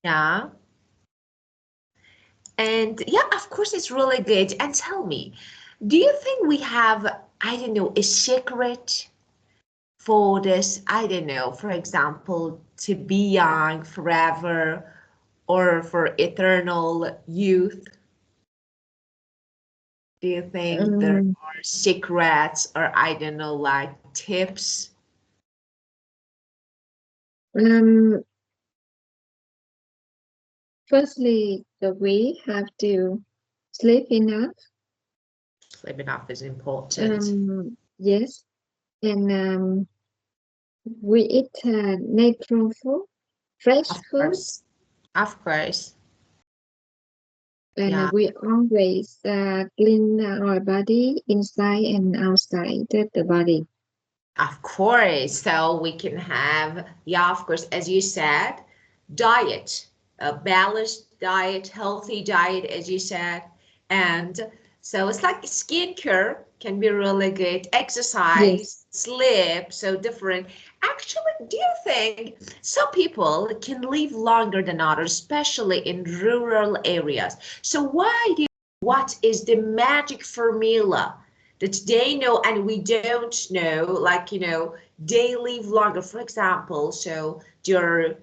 Yeah. And yeah, of course, it's really good. And tell me, do you think we have, I don't know, a secret for this? I don't know, for example, to be young forever or for eternal youth? Do you think there Um, are secrets or I don't know, like tips? um, Firstly, we have to sleep enough. Sleeping up is important. Yes, and we eat natural food, fresh Of food, course. Of course. and Yeah. we always clean our body inside and outside the body. Of course. So we can have, yeah, of course, as you said, diet, a balanced diet, healthy diet, as you said. And so it's like skincare can be really good, Yes. exercise, sleep, so different. Actually, do you think some people can live longer than others, especially in rural areas? So why do you, what is the magic formula that they know and we don't know, like, they live longer, for example? So there,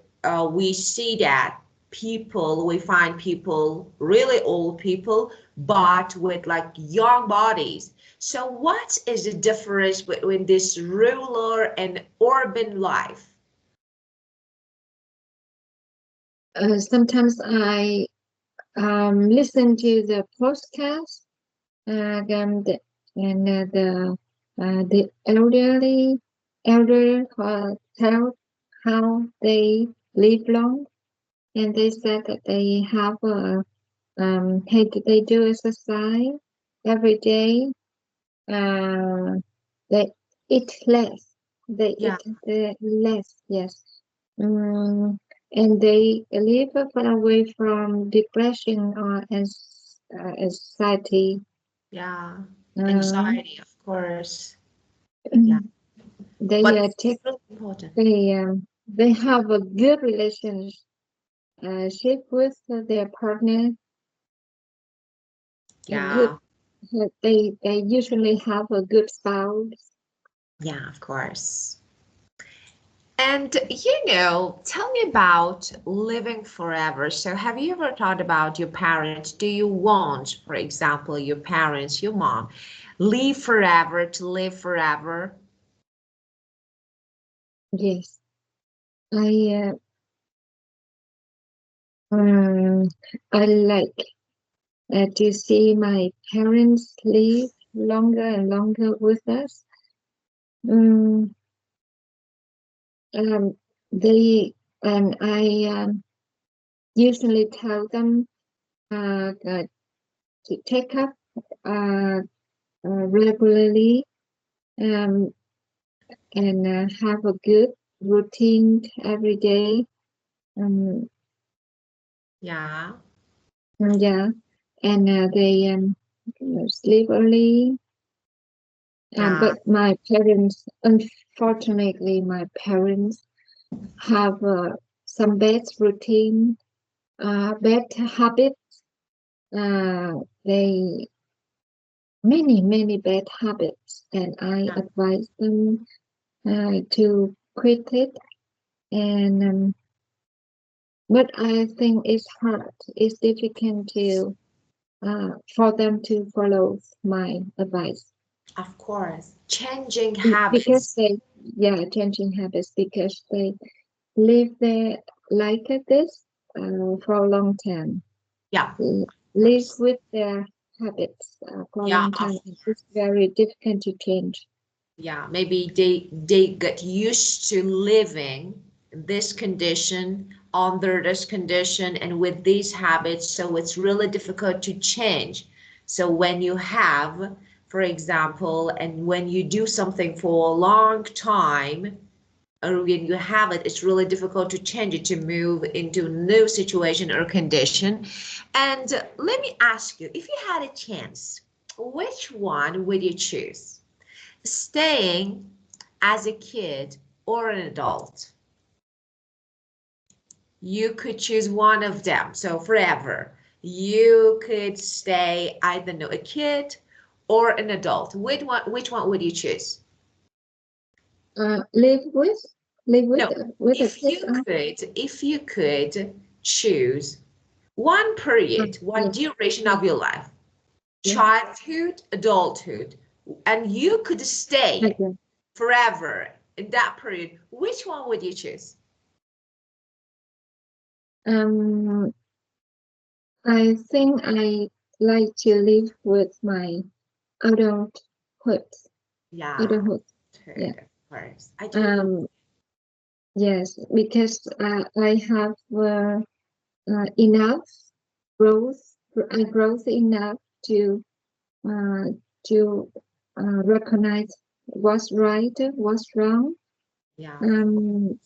we see that people, we find people, really old people, but with like young bodies. So what is the difference between this rural and urban life? Sometimes I listen to the podcast and the elder tell how they live long, and they said that they have they do exercise every day. Uh, they eat less. They Yeah, eat less. Yes. Mm, and they live far away from depression or anxiety. yeah, Um, anxiety, of course. Yeah, they but it's take really important. they have a good relationship with their partner. A good Yeah, they usually have a good spouse. yeah, of course. And tell me about living forever. So, have you ever thought about your parents? Do you want, for example, your parents, your mom, live forever to live forever? Yes, I um, I like to see my parents live longer and longer with us. Um, um, they and I usually tell them to take up uh, regularly um, and have a good routine every day. Um, Yeah, yeah, and they sleep early. yeah, But my parents, unfortunately, my parents have some bad routine, bad habits. They many bad habits, and I yeah, advise them to quit it. And but I think it's hard. It's difficult to for them to follow my advice of course. Changing because habits. they changing habits because they live there like this for a long time. Yeah, of Live course. with their habits for a Yeah, long of time. It's very difficult to change. yeah, maybe they get used to living in this condition under this condition and with these habits, so it's really difficult to change. So when you have, for example, and when you do something for a long time, or when you have it, it's really difficult to change it, to move into a new situation or condition. And let me ask you, if you had a chance, which one would you choose? Staying as a kid or an adult? You could choose one of them. So forever. You could stay, I don't know, a kid or an adult. Which one would you choose? Live with No, a kid. if you could choose one period, one Yes, duration yes, of your life, yes. childhood, adulthood, and you could stay Okay. forever in that period, which one would you choose? Um, I think I like to live with my adulthood. Yeah, Adulthood. Yeah. childhood, of course. I do agree. Um, yes, because I have enough growth, growth enough to uh, to recognize what's right, what's wrong, Yeah, um,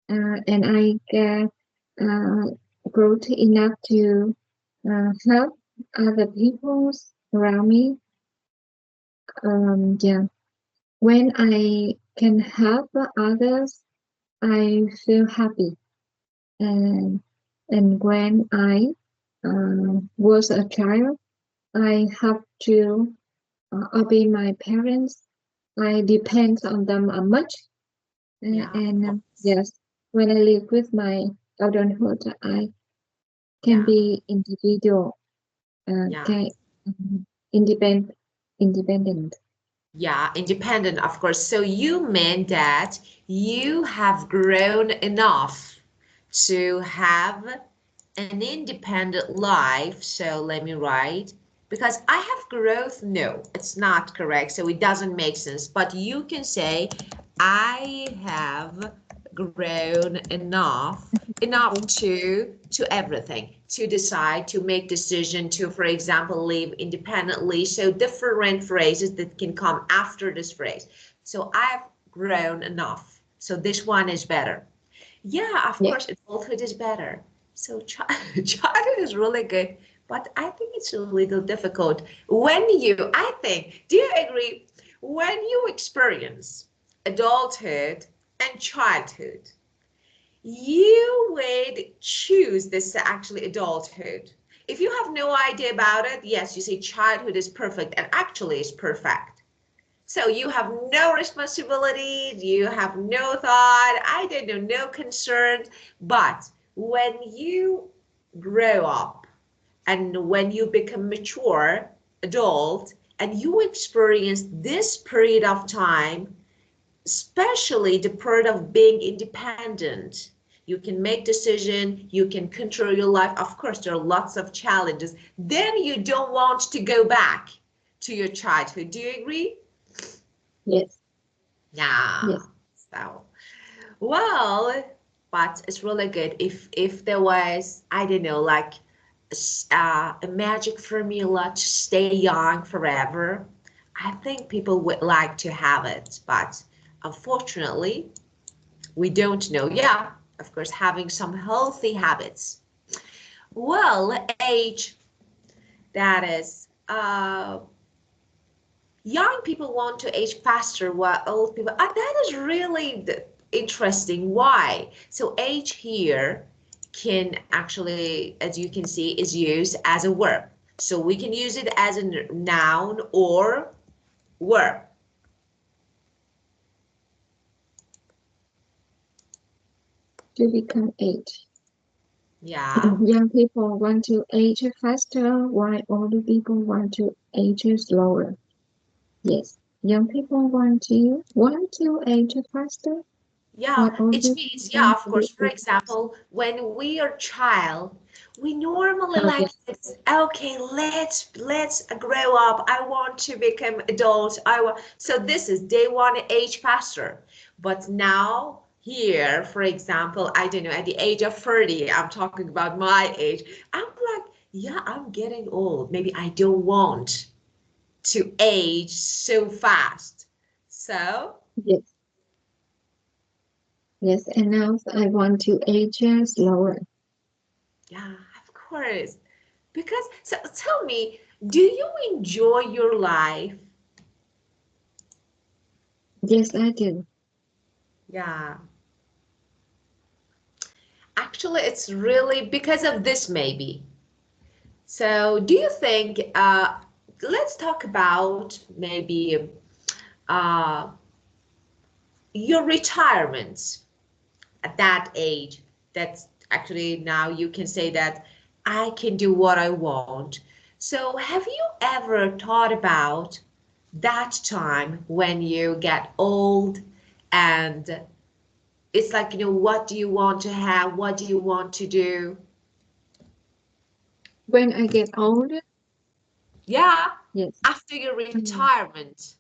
and I get uh, growth enough to help other people around me. Yeah, when I can help others, I feel happy. And when I was a child, I have to obey my parents. I depend on them much. yeah, of And course. yes, when I live with my adulthood, I can Yeah, be individual, yeah. can independent, independent. Yeah, independent, of course. So you meant that you have grown enough to have an independent life. So let me write, because I have growth. No, it's not correct. So it doesn't make sense. But you can say, I have grown enough to everything, to decide, to make decision, to, for example, live independently. So different phrases that can come after this phrase. So I've grown enough. So this one is better. Yeah, of Yeah. course, adulthood is better. So childhood is really good, but I think it's a little difficult I think, do you agree? When you experience adulthood and childhood, you would choose this actually adulthood. If you have no idea about it, yes, you say childhood is perfect, and actually it's perfect. So you have no responsibility, you have no thought, I don't know, no concerns. But when you grow up and when you become mature, adult, and you experience this period of time, especially the part of being independent, you can make decision, you can control your life. Of course, there are lots of challenges. Then you don't want to go back to your childhood. Do you agree? Yes. Yeah. Yes. So, well, but it's really good if there was, I don't know, like a magic formula to stay young forever. I think people would like to have it, but unfortunately, we don't know. Yeah, of course, having some healthy habits. Well, age, that is, young people want to age faster while old people, that is really interesting. Why? So age here can actually, as you can see, is used as a verb. So we can use it as a noun or verb. To become age. Yeah. Young people want to age faster, while older people want to age slower. Yes, young people want to age faster, Yeah, while it older people means, yeah, want of to course, for age faster. example, when we are child, we normally Oh like yes, this, okay, let's grow up. I want to become adult. So this is they want to age faster. But now here, for example, I don't know, at the age of 30, I'm talking about my age, I'm like, yeah, I'm getting old. Maybe I don't want to age so fast. So yes, yes. And now I want to age slower. yeah, of course. Because, so tell me, do you enjoy your life? Yes, I do. Yeah, Actually, it's really because of this maybe. So do you think, let's talk about maybe uh, your retirement at that age. That's actually now you can say that I can do what I want. So have you ever thought about that time when you get old and it's like, what do you want to have? What do you want to do? When I get older, Yeah, yes. after your Mm. retirement.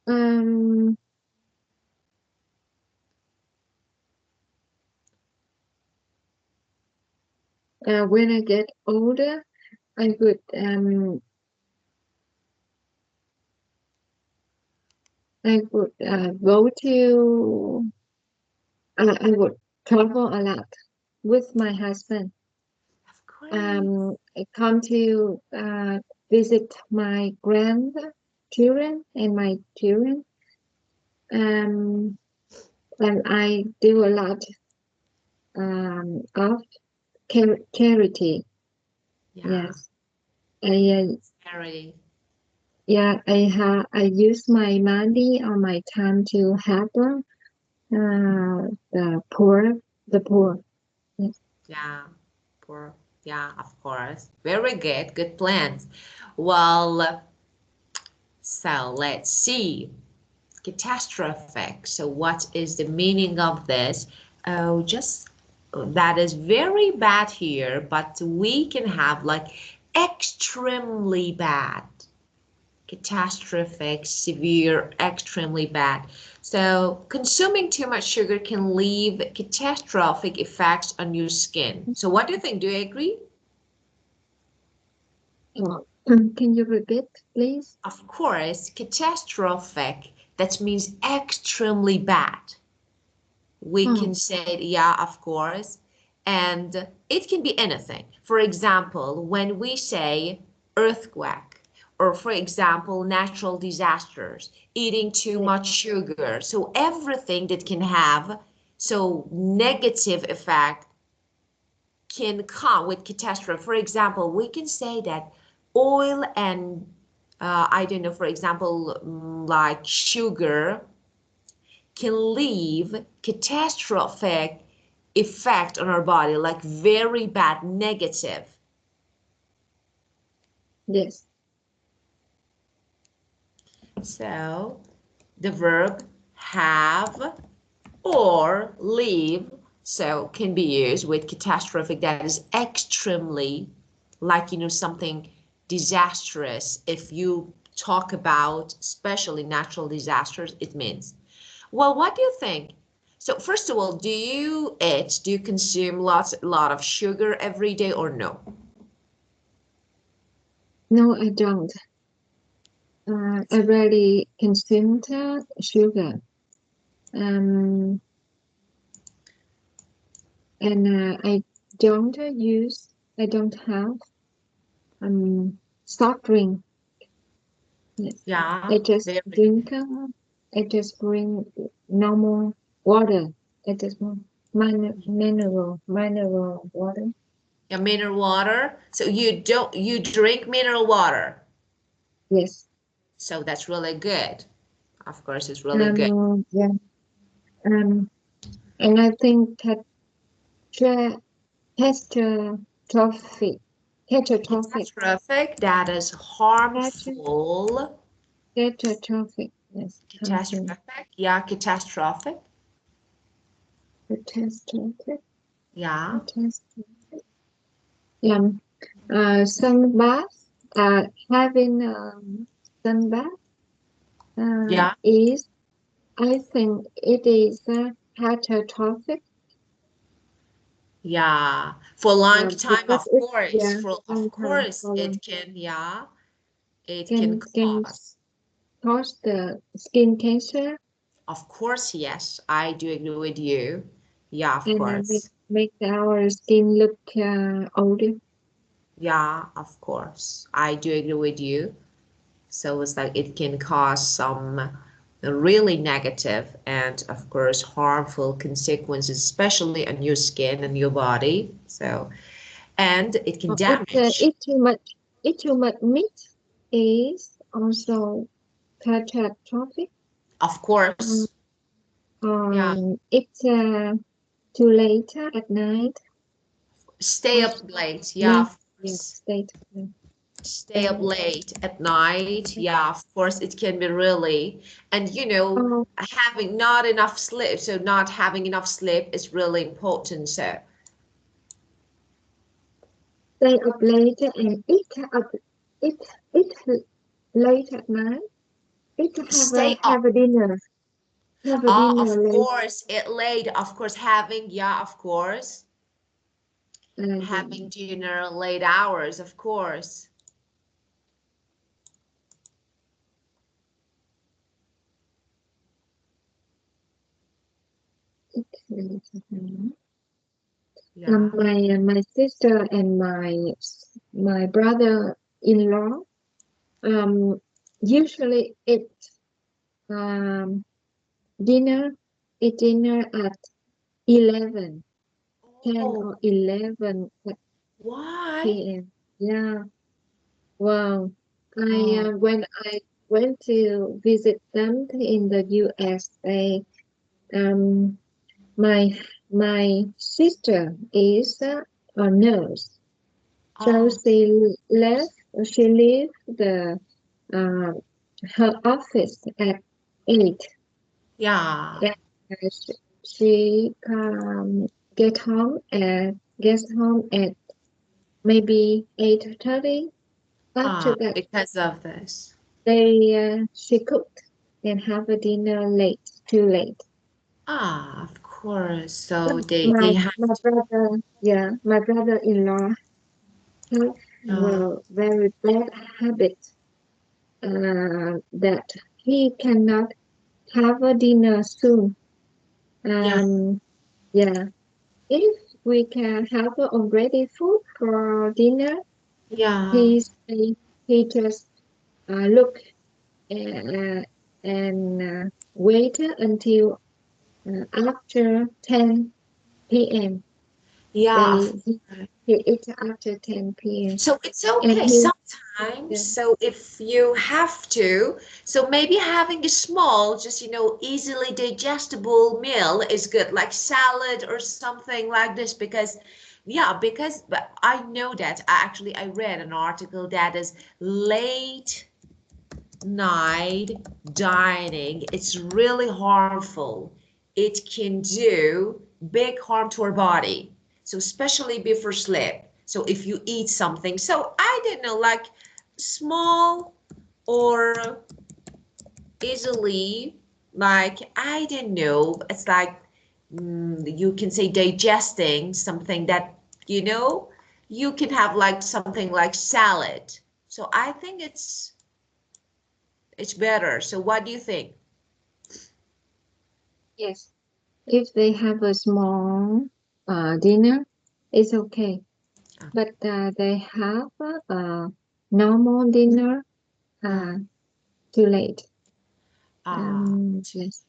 Um, when I get older, I would go to I would travel a lot with my husband. Of course. I come to visit my grandchildren and my children. Um, and I do a lot of charity. Yeah, Yes, I very. I use my money or my time to help the poor, the poor. Yes. Yeah, poor. Yeah, of course. Very good. Good plans. Well, so let's see. Catastrophic. So what is the meaning of this? Oh, just that is very bad here, but we can have like extremely bad, catastrophic, severe, extremely bad. So consuming too much sugar can leave catastrophic effects on your skin. So what do you think? Do you agree? Can you repeat, please? Of course, catastrophic, that means extremely bad. We Oh, can say, yeah, of course. And it can be anything. For example, when we say earthquake, or for example, natural disasters, eating too yes, much sugar. So everything that can have so negative effect can come with catastrophe. For example, we can say that oil and I don't know, for example, like sugar can leave catastrophic effect on our body, like very bad, negative. yes. So the verb have or leave so can be used with catastrophic, that is extremely, like something disastrous. If you talk about especially natural disasters, it means. Well, what do you think? So first of all, do you consume a lot of sugar every day or no? No, I don't. I rarely consume sugar. Um, and I don't have soft drink. Yes, Yeah, I just very. drink. I just drink normal water. I just want mineral water. Yeah, mineral water. So you drink mineral water. Yes. So that's really good. Of course, it's really good. Yeah. Um, and I think that tra- catastrophic, catastrophic, Catastrophic, that is cata- harmful. catastrophic. Yes, harmful. Catastrophic, yeah, catastrophic. Catastrophic, Yeah, catastrophic. Yeah. Sunbath. Having sunbath yeah, is. I think it is catastrophic. yeah. For a long time, Because of it's course. yeah, For of long time course, for long it can, yeah, it can can cause. cause the skin cancer Of course, yes, I do agree with you. Yeah, of and course. make our skin look older. Yeah, of course. I do agree with you. So it's like it can cause some really negative and of course harmful consequences, especially on your skin and your body. So, and it can damage. Eat too much meat is also catastrophic. Of Um, course. Yeah. it's too late at night. Stay up Also, late. Yeah, yeah, of yeah, course. state. Stay up And late at night. Yeah, of course it can be really, and uh, having not enough sleep. So not having enough sleep is really important. So stay up late and eat eat late at night. Eat stay up. have a dinner. Have a Of dinner late. course, it late. Of course, having, yeah, of course, having And dinner late hours, of course. eat late at night. Yeah. My sister and my brother-in-law usually um dinner eat dinner at 11, 10 Oh, or 11 why? p.m. Yeah, wow. Oh, When I went to visit them in the USA, um, my my sister is a nurse, so oh, she left the uh, her office at 8. yeah. And she get home at gets home at maybe 8:30. After that, Because of this. she cooked and have a dinner late, too late. Of course. So But they have my brother-in-law have to, a very bad habit that he cannot have a dinner soon. yeah, Um, yeah, if we can have already food for dinner, yeah, he say he just look uh, and wait until after 10 p.m. yeah, They of course. he eats after 10 p.m. So it's and okay he sometimes. yeah, So if you have to, so maybe having a small, just, easily digestible meal is good, like salad or something like this, because, yeah, because but I know that I read an article that is late night dining. It's really harmful. It can do big harm to our body. So especially before sleep. So if you eat something, so I don't know, like small or easily, like I don't know, it's like you can say digesting something that you know you can have like something like salad. So I think it's better. So what do you think? yes, if they have a small dinner, it's okay. Ah, But they have a normal dinner ah, too late. ah, Yes.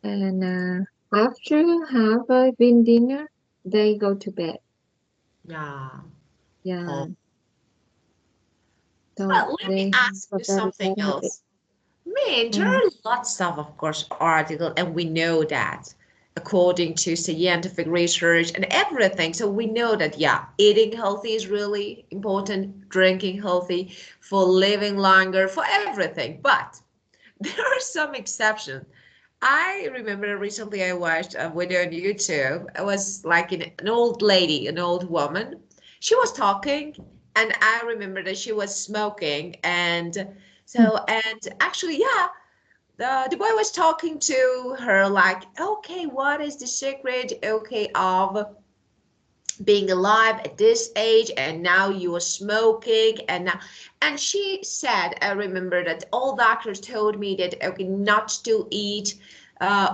And after have a been dinner, they go to bed. yeah. Yeah. Oh. So Well, let me they have ask a you very something bad habit. else. Man, there Mm. are lots of course, articles, and we know that according to scientific research and everything. So we know that, yeah, eating healthy is really important, drinking healthy, for living longer, for everything. But there are some exceptions. I remember recently I watched a video on YouTube. It was like an old lady, an old woman. She was talking, and I remember that she was smoking. And actually, yeah, the boy was talking to her like, okay, what is the secret, okay, of being alive at this age, and now you are smoking, and she said, I remember that all doctors told me that, okay, not to eat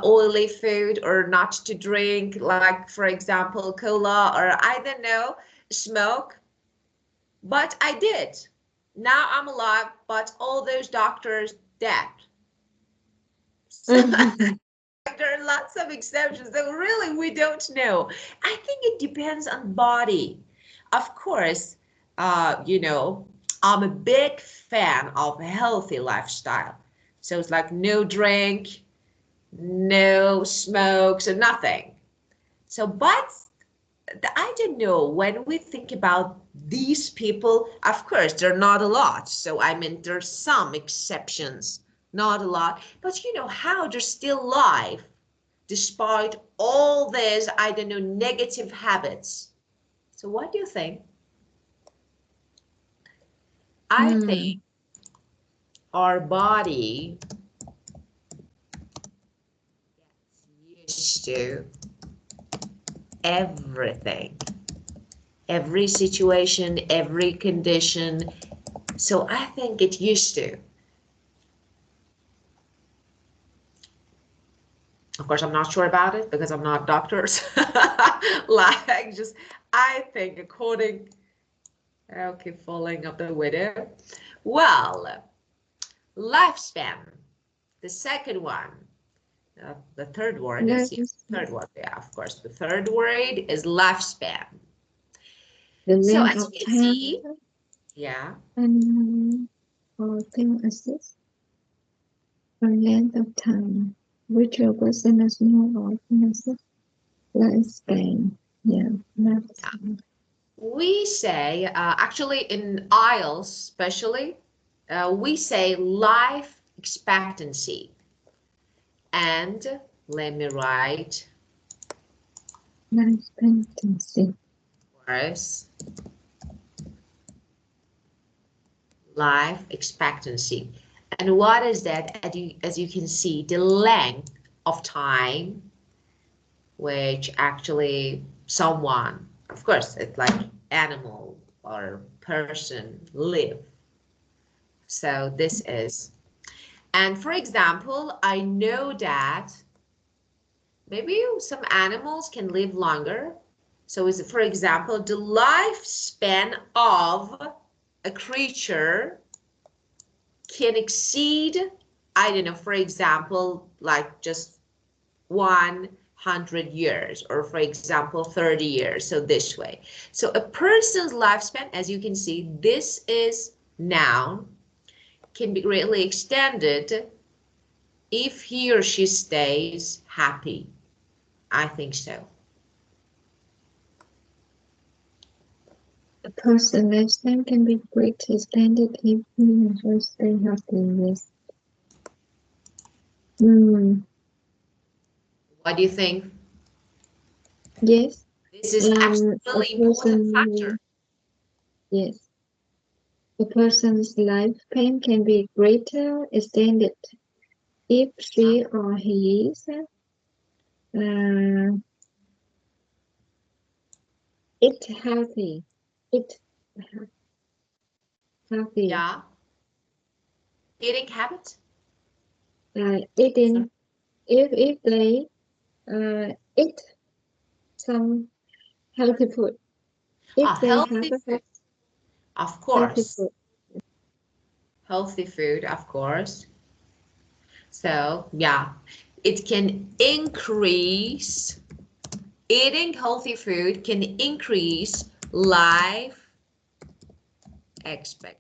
oily food or not to drink, like for example cola, or I don't know, smoke, but I did. Now I'm alive, but all those doctors dead. There are lots of exceptions, so really we don't know. I think it depends on body. Of course, you know, I'm a big fan of a healthy lifestyle. So it's like no drink, no smoke, so nothing. So, but I don't know, when we think about these people, of course, they're not a lot. So, I mean, there's some exceptions, not a lot, but you know how they're still alive despite all this, I don't know, negative habits. So, what do you think? I think our body gets used to everything, every situation, every condition. So I think it used to. Of course, I'm not sure about it because I'm not doctors. Like, just, I think according, I'll keep following up the video. Well, lifespan, the second one. The third word is, yeah, third word, yeah, of course. The third word is lifespan. The So length as of you can time. see, yeah. And thing assist. The length of time. Which your person is more or assist. Lifespan. Yeah, lifespan. We say, actually in IELTS especially, we say life expectancy. And let me write Life expectancy. first. Life expectancy. And what is that? As you can see, the length of time which actually someone, of course, it's like animal or person live. So this is, and for example, I know that maybe some animals can live longer. So is, for example, the lifespan of a creature can exceed, I don't know, for example, like just 100 years, or for example 30 years. So this way, so a person's lifespan, as you can see, this is noun, can be greatly extended if he or she stays happy. I think so. A person's lifespan can be greatly extended if he or she stay healthy. Yes. What do you think? Yes. This is actually a really important factor. Yes. A person's lifespan can be greater extended if she or he is it healthy. It healthy. Yeah. Eating habits. Eating. If they eat some healthy food. If they Healthy have food. Of healthy course. food. Healthy food, of course. So yeah, it can increase, eating healthy food can increase life expectancy.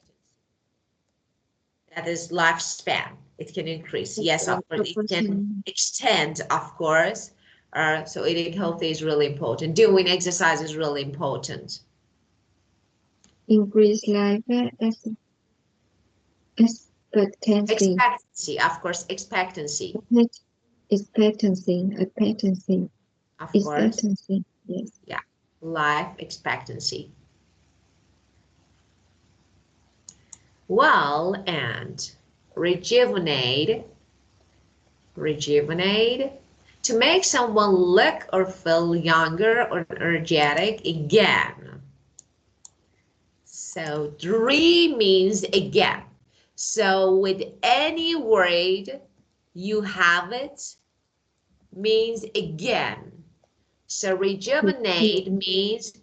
That is lifespan. It can increase. Yes, of course, it can extend, of course. So eating healthy is really important. Doing exercise is really important. Increase life expectancy. Expectancy, of course, expectancy. Expectancy. Of course. Yes. Yeah, life expectancy. Well, and rejuvenate, to make someone look or feel younger or energetic again. So re means again. So with any word you have it means again. So rejuvenate means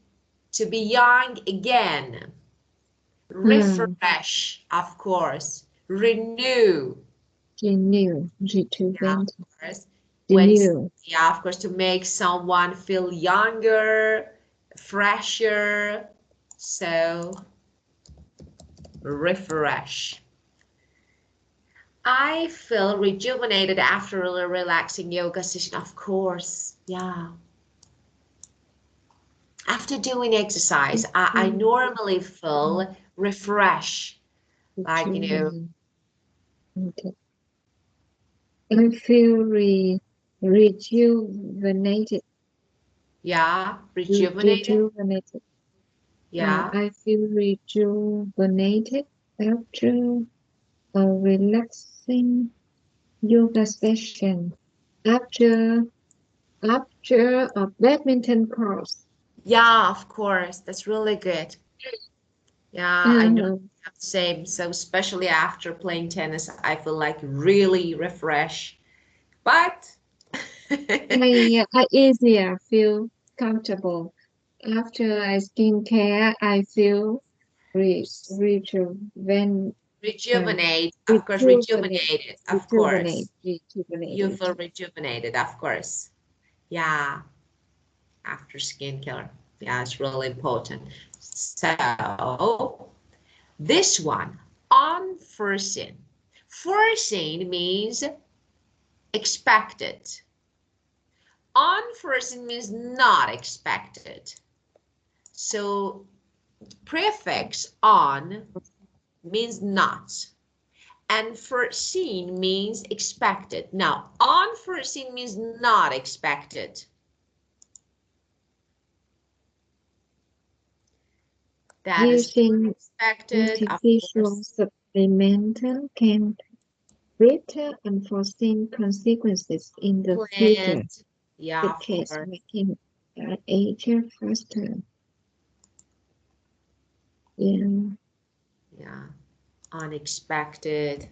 to be young again. Refresh, of course. Renew. Renew, Yeah, rejuvenate, of course. When, renew. yeah, of course, to make someone feel younger, fresher. So, refresh. I feel rejuvenated after a relaxing yoga session. Of course, yeah. After doing exercise, I normally feel refreshed. Like, Rejuvenate. Okay. I feel rejuvenated. yeah, rejuvenated. Rejuvenated. Yeah, I feel rejuvenated after a relaxing yoga session. After a badminton course. yeah, of course. That's really good. Yeah, I know Uh, the same. So especially after playing tennis, I feel like really refreshed. But I easier feel comfortable. After I skincare, I feel rejuven, uh, rejuvenate, of course, rejuvenate, rejuvenated, of rejuvenate, course. You rejuvenated. feel rejuvenated, of course. Yeah, after skincare. Yeah, it's really important. So this one, unforeseen. Foreseen means expected. Unforeseen means not expected. So prefix on means not. And foreseen means expected. Now, unforeseen means not expected. That is Using unexpected, of artificial course. supplemental can greater unforeseen consequences in the future, Planned, yeah, such of as course. making age faster. Yeah. Yeah, unexpected.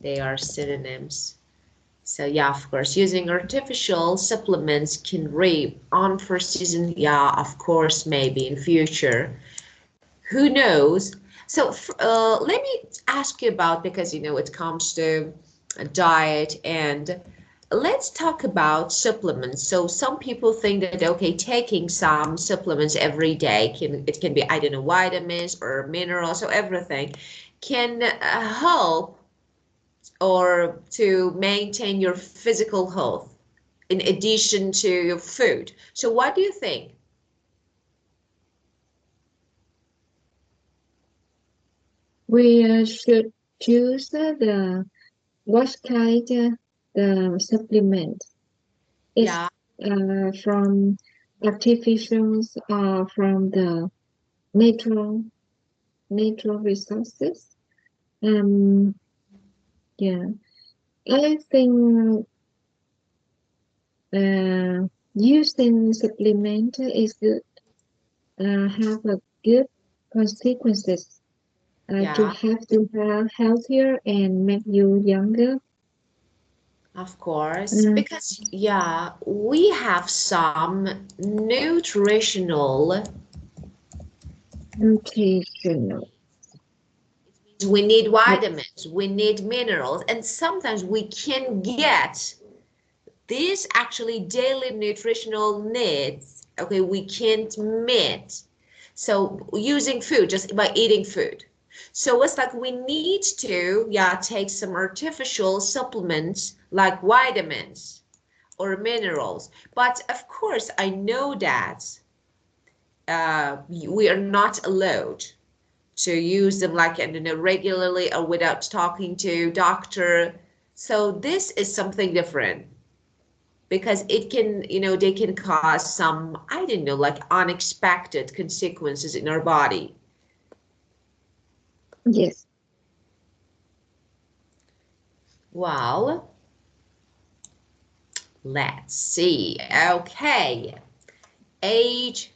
They are synonyms. So yeah, of course, using artificial supplements can reap unforeseen, yeah, of course, maybe in future. Who knows? So let me ask you about, because you know it comes to diet, and let's talk about supplements. So some people think that okay, taking some supplements every day can be, I don't know, vitamins or minerals or everything can help or to maintain your physical health in addition to your food. So what do you think? We should choose the what kind the supplement is Yeah, from artificials or from the natural natural resources. Um, yeah, I think using supplement is good. Have a good consequences. To yeah. have to have healthier and make you younger. Of course, Uh, because yeah, we have some nutritional. nutritional. We need Yes, vitamins, we need minerals, and sometimes we can get these actually daily nutritional needs. Okay, we can't meet. So using food, just by eating food. So it's like we need to, yeah, take some artificial supplements like vitamins or minerals. But of course, I know that we are not allowed to use them like regularly or without talking to doctor. So this is something different because it can, they can cause some, I don't know, like unexpected consequences in our body. yes. Well, let's see. Okay, age.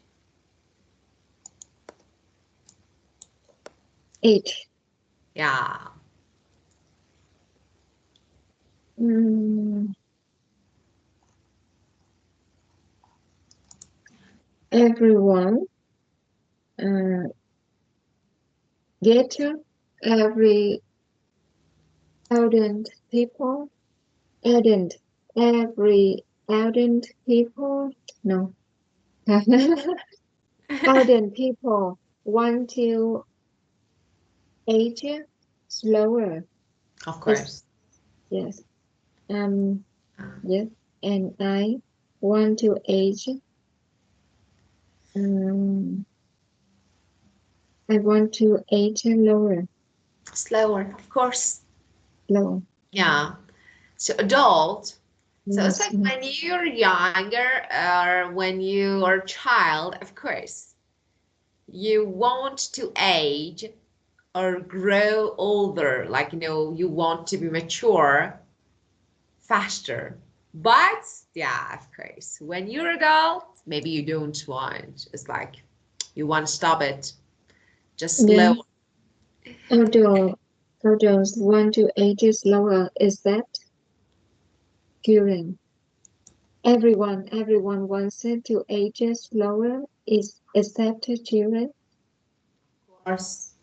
Age. Yeah, Mm, everyone uh, get every Adult people, adult, every adult people, no. Adult people want to age slower. Of Yes, course. yes. Yes, and I want to age. Um, I want to age lower, Slower, of course. lower. Yeah. So adult. So it's Yes, like when you're younger or when you are a child, of course, you want to age or grow older. Like, you want to be mature faster. But yeah, of course, when you're adult, maybe you don't want. It's like you want to stop it. Just yeah. slow. Although adults want to age slower, is that curing? Everyone wants it to age slower. Is that curing? Of course.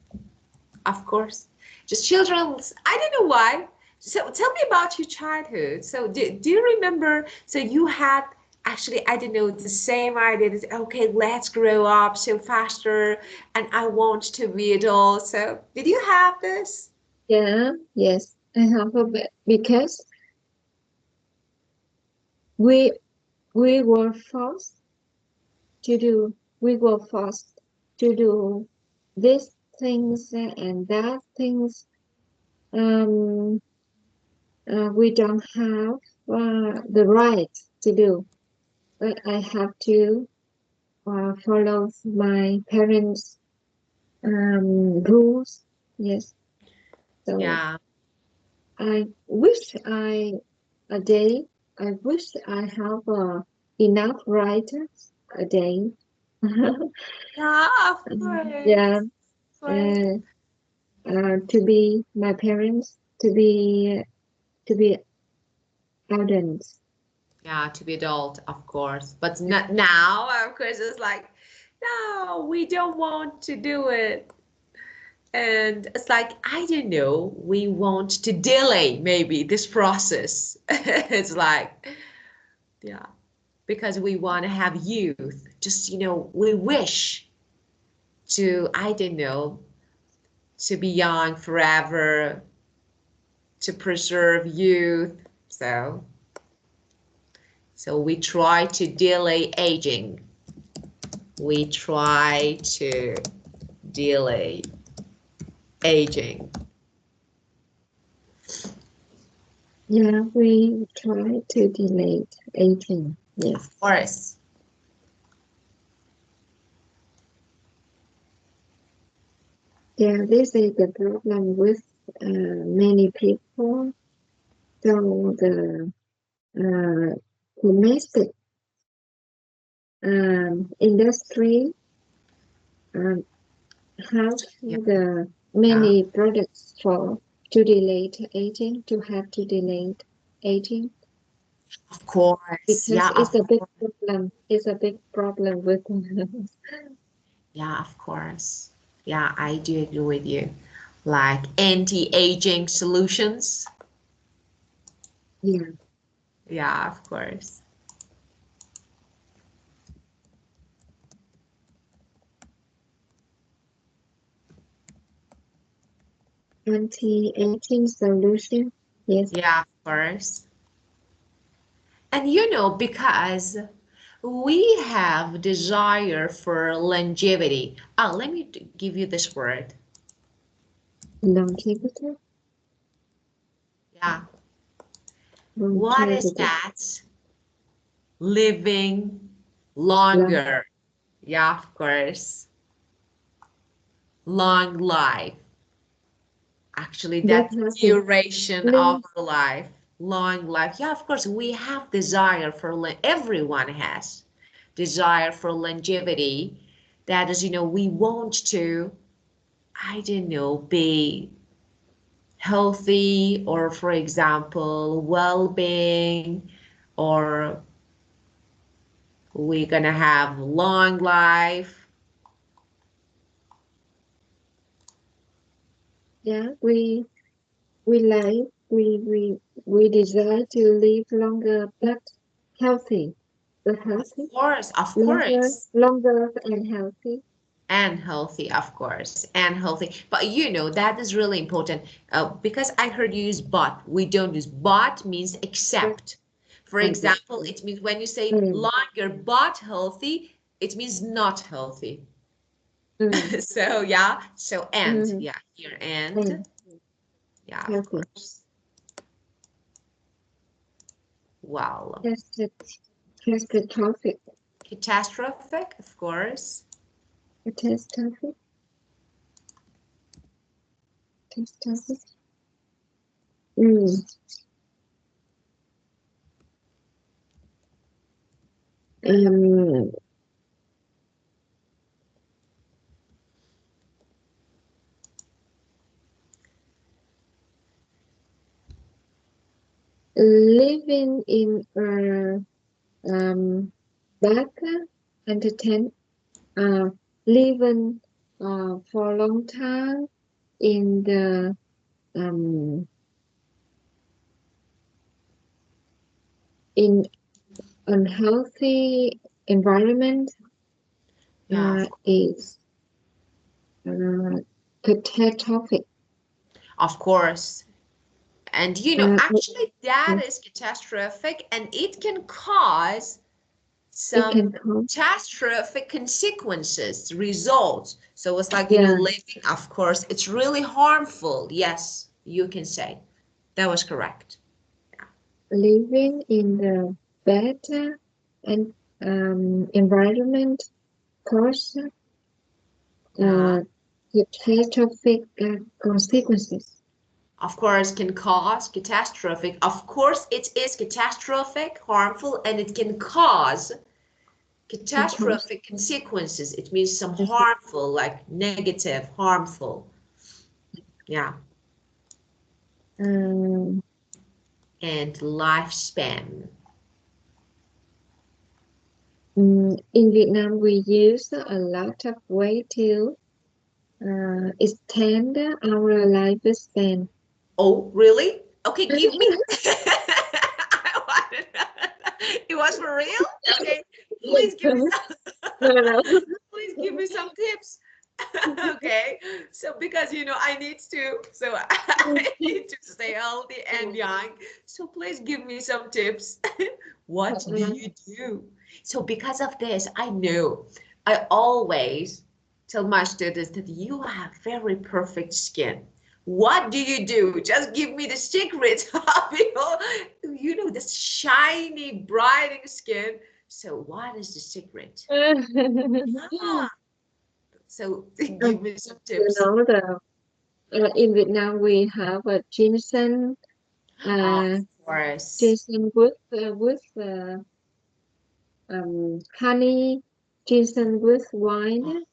Of course. Just children, I don't know why. So tell me about your childhood. So do you remember, so you had actually, I don't know, the same idea that, okay, let's grow up so faster and I want to be adult. So did you have this? Yeah, yes, I have a bit because we we were forced to do we were forced to do these things and that things. Um, we don't have the right to do, but I have to follow my parents' rules. Yes, so Yeah. I wish a day. I wish I have enough writers a day. Yeah, of course. Yeah, Of course. uh, to be my parents, to be adults. Yeah, to be adult, of course. But not now, of course, it's like, no, we don't want to do it. And it's like, I don't know, we want to delay maybe this process. It's like, yeah, because we want to have youth. Just, we wish to, I don't know, to be young forever, to preserve youth. So we try to delay aging. We try to delay aging. Yeah, we try to delay aging. Yes. Of course. Yeah, this is the problem with many people. So the domestic industry um, have Yeah. the Yeah. many products for to delay aging, to have to delay aging, Of course. Yeah, because it's of a big course. problem. It's a big problem with Yeah, of course. Yeah, I do agree with you. Like anti-aging solutions. yeah, Yeah, of course. anti-aging solution. Yes, Yeah, of course. And because we have desire for longevity. Oh, let me give you this word. longevity, Yeah. What is longevity, that? Living long. longer. Yeah, of course. Long life. Actually, That that's has to duration of live. our life. Long life. Yeah, of course, we have desire for, everyone has desire for longevity. That is, we want to, I don't know, be healthy or, for example, well-being, or we're gonna have long life. Yeah, we desire to live longer but healthy. But healthy, Of course. longer and healthy. And healthy, of course, and healthy. But you know, that is really important because I heard you use but. We don't use but means except. For example, Exactly. it means when you say longer but healthy, it means not healthy. So yeah, so and, yeah, here and, yeah, of Healthy. course. Well, Catastrophic. catastrophic, of course. Catastrophic. Catastrophic. Mm. Um, living in a bad entertain living for a long time in the um, in unhealthy environment Yeah, is catastrophic. of course. And you know, It actually, that is catastrophic, and it can cause some can cause, catastrophic consequences, results. So it's like, yeah, living, of course, it's really harmful. Yes, you can say that was correct. living in the better and environment cause Yeah, uh, catastrophic consequences. of course, can cause catastrophic. Of course, it is catastrophic, harmful, and it can cause Because catastrophic consequences. It means some harmful, like negative, harmful. Yeah. um, And lifespan. in Vietnam, we use a lot of way to extend our lifespan. Oh, really? Okay, give me. I want to know. It was for real? Okay, please give me some. No, no. Please give me some tips. Okay, so because I need to, so I need to stay healthy and young. So please give me some tips. What do you do? So because of this, I know I always tell my students that you have very perfect skin. What do you do? Just give me the secret of this shiny, brightening skin. So what is the secret? Ah, so give me some You tips. know, in Vietnam we have a ginseng, Of uh, course. ginseng with honey, ginseng with wine.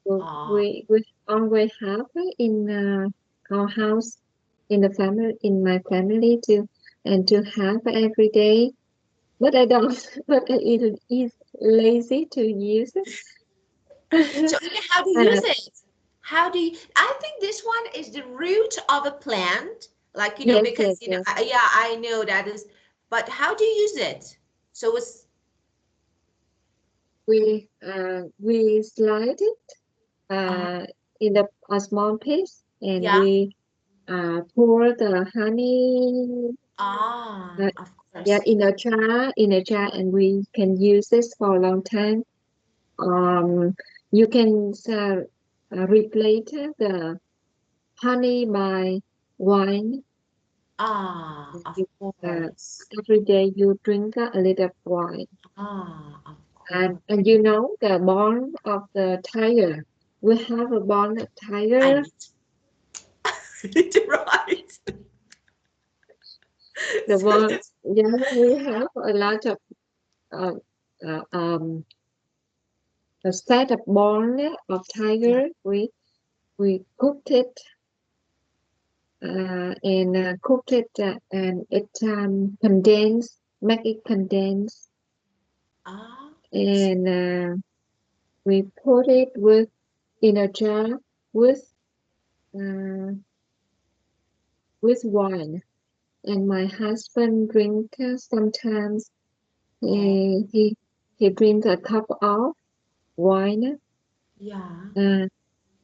So Uh, we always have in our house, in the family, in my family too, and to have every day. But I don't. But it is lazy to use it. so how do you uh, use it? How do you? I think this one is the root of a plant, like yes, because yes, yes. yeah, I know that is. But how do you use it? So it's We slide it uh, in a small piece, and yeah. we pour the honey uh, Of yeah, course. in a jar, and we can use this for a long time. You can replace the honey by wine. Of You, uh, course. every day you drink a little wine, Of and course. you know the bone of the tiger. We have a bone of I tiger. need to write. The So bone, it's yeah, we have a lot of uh, uh, um, a set of bone of yeah. tiger. We cooked it and cooked it and it condensed, make it condense, Ah, and we put it in a jar with uh, with wine, and my husband drink sometimes. Oh, He drinks a cup of wine. yeah. Uh,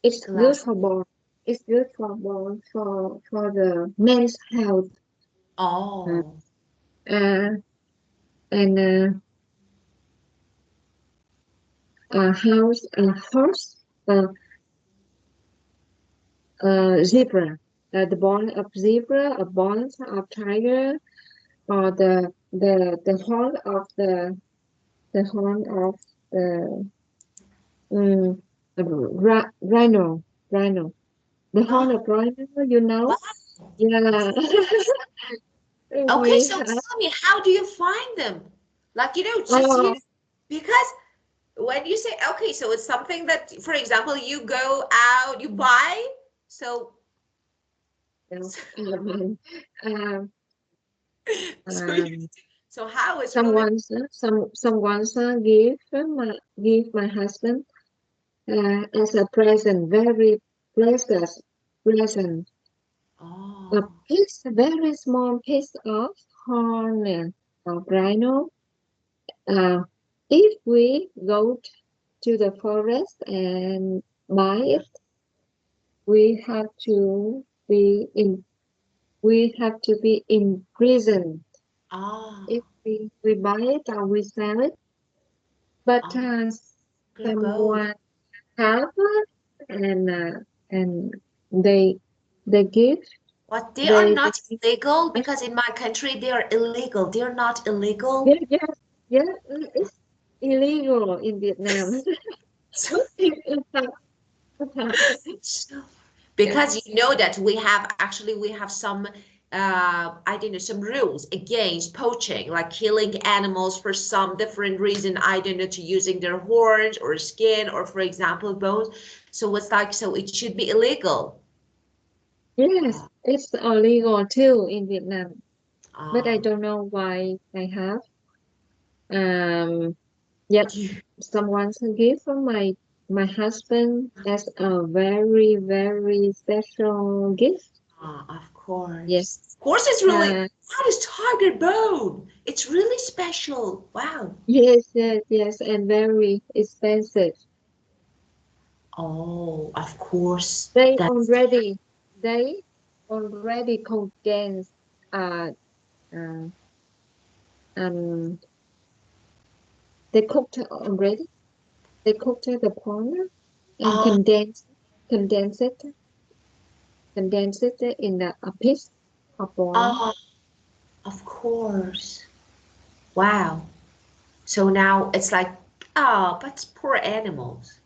it's good Glass. for bone. It's good for bone for the men's health. Uh, Oh. uh, and horse, zebra, the bone of zebra, a bone of tiger, or the horn of the horn of the um, rhino, the horn Oh, of rhino, you know? wow. Yeah, Okay, we so have. tell me, how do you find them? Like, just Oh, because when you say, okay, so it's something that, for example, you go out, you buy. So, no, um, so you, um, so how is really, someone's give my husband as a present, very precious present, a oh, piece, a very small piece of horn of rhino. Uh, if we go to the forest and buy it, we have to be in we have to be in prison oh, if we buy it or we sell it. But oh, good both. someone have it, and they they give But they are they not illegal because in my country they are illegal. They are not illegal. yeah, yes, yes, it's illegal in Vietnam. So, In fact, so yes, because you know that we have some I don't know, some rules against poaching, like killing animals for some different reason, I don't know, to using their horns or skin or for example bones. So it's like, so it should be illegal. yes, it's illegal too in Vietnam. But I Ah, don't know why they have. Um, yet someone give for my husband as a very very special gift. of Yes. course. Of course it's really, Uh, that is tiger bone. It's really special. Wow. yes, yes, yes, and very expensive. Oh, of course. They That's already they already condensed uh, uh um they cooked already. They cooked the corn and oh, condense it condense it in a piece of bone. oh, of course. Wow. So now it's like, oh, but poor animals.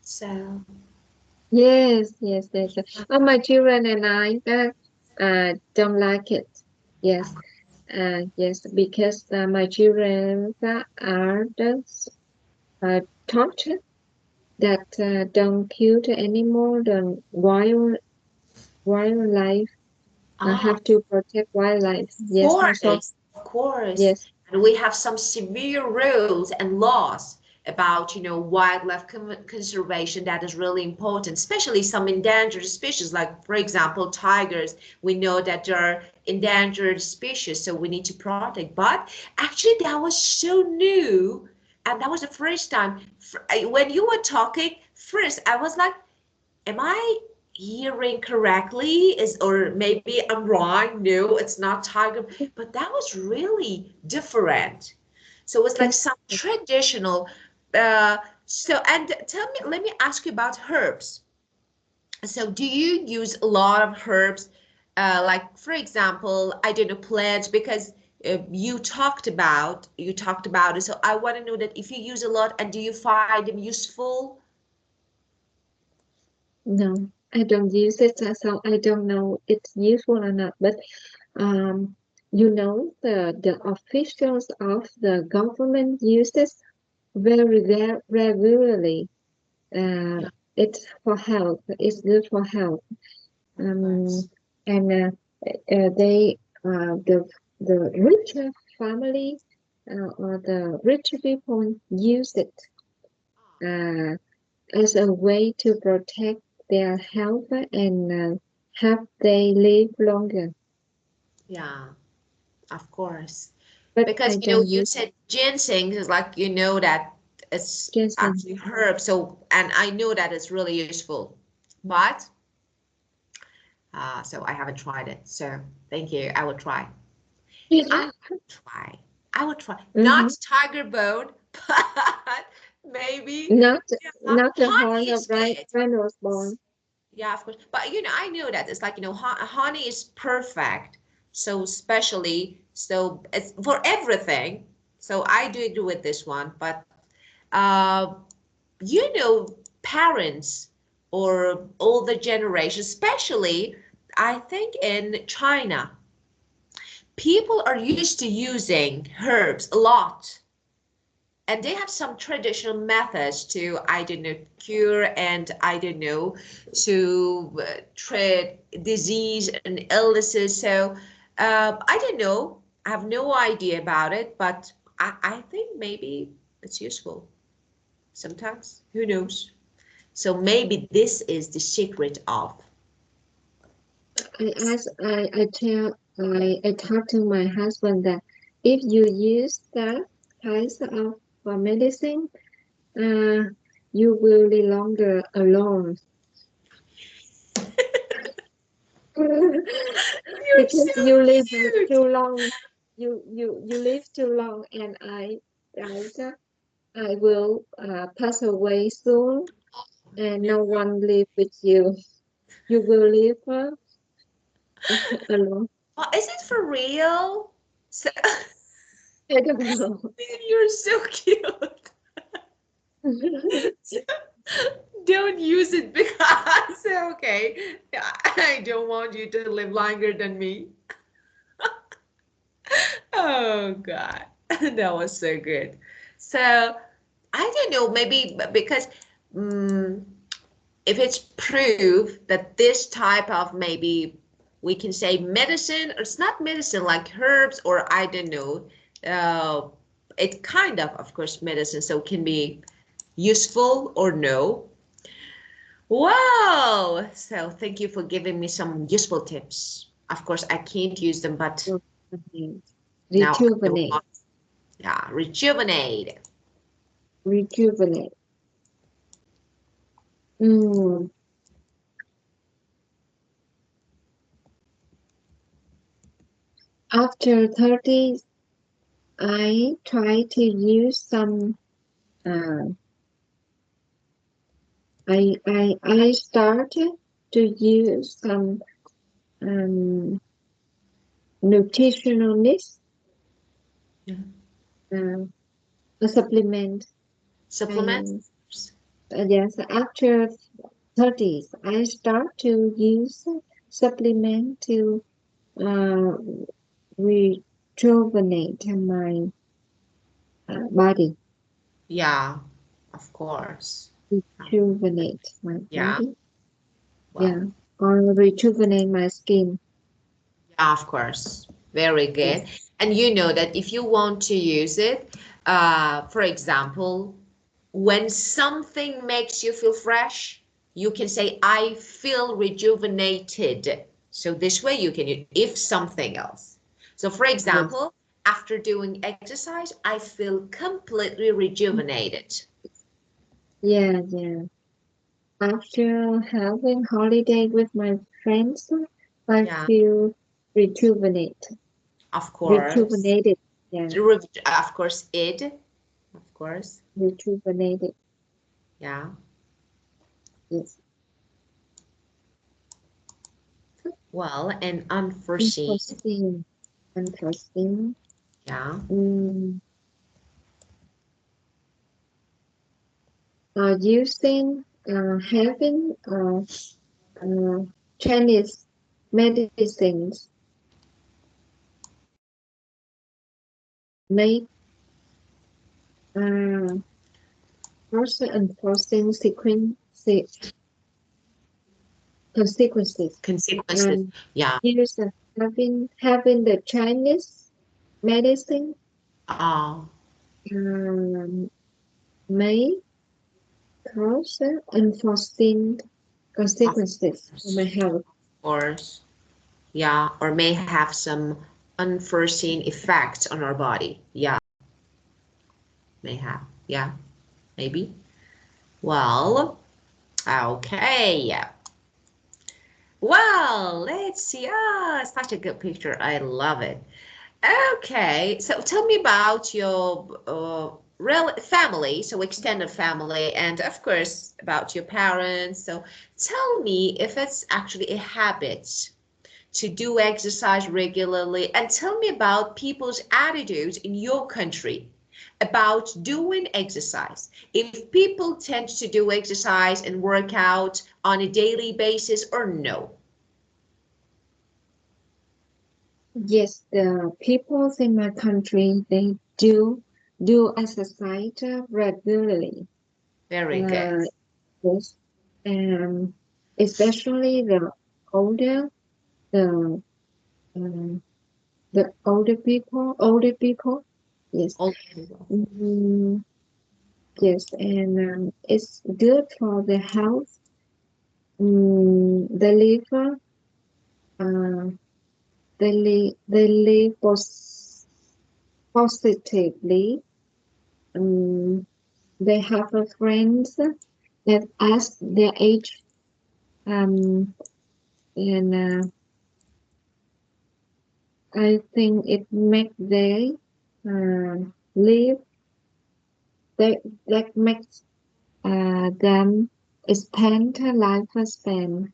So, Yes, yes, yes. My children and I don't like it. Yes, of yes, because my children are taught that don't kill the animal, the wildlife. I ah, have to protect wildlife. Yes, so of course. yes, And we have some severe rules and laws about, wildlife conservation that is really important, especially some endangered species, like, for example, tigers. We know that they're endangered species, so we need to protect. But actually, that was so new. And that was the first time when you were talking first, I was like, am I hearing correctly? Or maybe I'm wrong. No, it's not tiger, but that was really different. So it's like yes, some traditional. Uh, and tell me, let me ask you about herbs. So do you use a lot of herbs? Like for example, I don't know, plants, because you talked about it. So I want to know that if you use a lot and do you find them useful? no, I don't use it, so I don't know it's useful or not. But um, the officials of the government use this very regularly. Uh, it's for health. It's good for health. Of course. And they the richer family or the richer people use it uh, as a way to protect their health and have they live longer. Yeah, of course. But Because I you know, don't you use said ginseng is like you know that it's ginseng. actually herb. So and I know that it's really useful, but so I haven't tried it. So thank you. I will try. I will try. I will try. Not tiger bone, but maybe Not yeah, not the horn honey of is good. rhino's bone. Yeah, of course. But you know, I know that it's like, you know, honey is perfect. So especially, so it's for everything. So I do agree with this one. But uh, you know, parents or older generation, especially I think in China, people are used to using herbs a lot, and they have some traditional methods to, I don't know, cure and I don't know, to treat disease and illnesses. So I don't know, I have no idea about it, but I think maybe it's useful sometimes, who knows. So maybe this is the secret of. I talk to my husband that if you use that kind of medicine, uh, you will live longer alone. You're Because so you live cute. too long, you live too long, and I will pass away soon, and no one live with you. You will live alone. Oh, is it for real? So, I don't know. you're so cute. Don't use it because okay, I don't want you to live longer than me. Oh God, that was so good. So I don't know, maybe because um, if it's proof that this type of maybe we can say medicine, or it's not medicine like herbs, or I don't know, uh, it kind of course, medicine, so it can be useful or no. Wow! So thank you for giving me some useful tips. Of course, I can't use them, but now I know Rejuvenate, how. Yeah, rejuvenate. rejuvenate. Mm. After 30, I try to use some. Uh, I started to use some nutritionalist Yeah. uh, a supplement. Supplements? And yes, after 30s, I start to use supplement to uh, rejuvenate my body, Yeah, of course. rejuvenate my Yeah, body, well, yeah, or rejuvenate my skin. yeah, of course. Very Yes, good. And you know that if you want to use it, for example, when something makes you feel fresh, you can say, I feel rejuvenated. So this way you can use if something else. So for yes, example, after doing exercise, I feel completely rejuvenated. yeah, yeah. After having holiday with my friends, I Yeah, feel rejuvenate, of course. rejuvenated. Yeah, Of course, id, of course. rejuvenated. Yeah. Yes. Well, and unforeseen. Unforeseen. Unforeseen. Yeah. Mm, using having Chinese medicines make uh, also unforeseen consequences. Consequences. And Yeah. use of having the Chinese medicine Oh, um, may cause unforeseen of consequences for my course. health. Or yeah, or may have some unforeseen effects on our body. Yeah, may have. Yeah, maybe. Well, okay. Well, let's see. Ah, such a good picture. I love it. Okay, so tell me about your real family, so extended family, and of course about your parents. So tell me if it's actually a habit to do exercise regularly, and tell me about people's attitudes in your country about doing exercise. If people tend to do exercise and work out on a daily basis or no. Yes, the people in my country, they do exercise regularly. Very good. Uh, yes, and especially the um, the older people. Yes, All people. mm, yes, and it's good for the health, the liver, uh, they live positively. Um, they have a friends that ask their age, um, and I think it make they live they that makes them expand life um,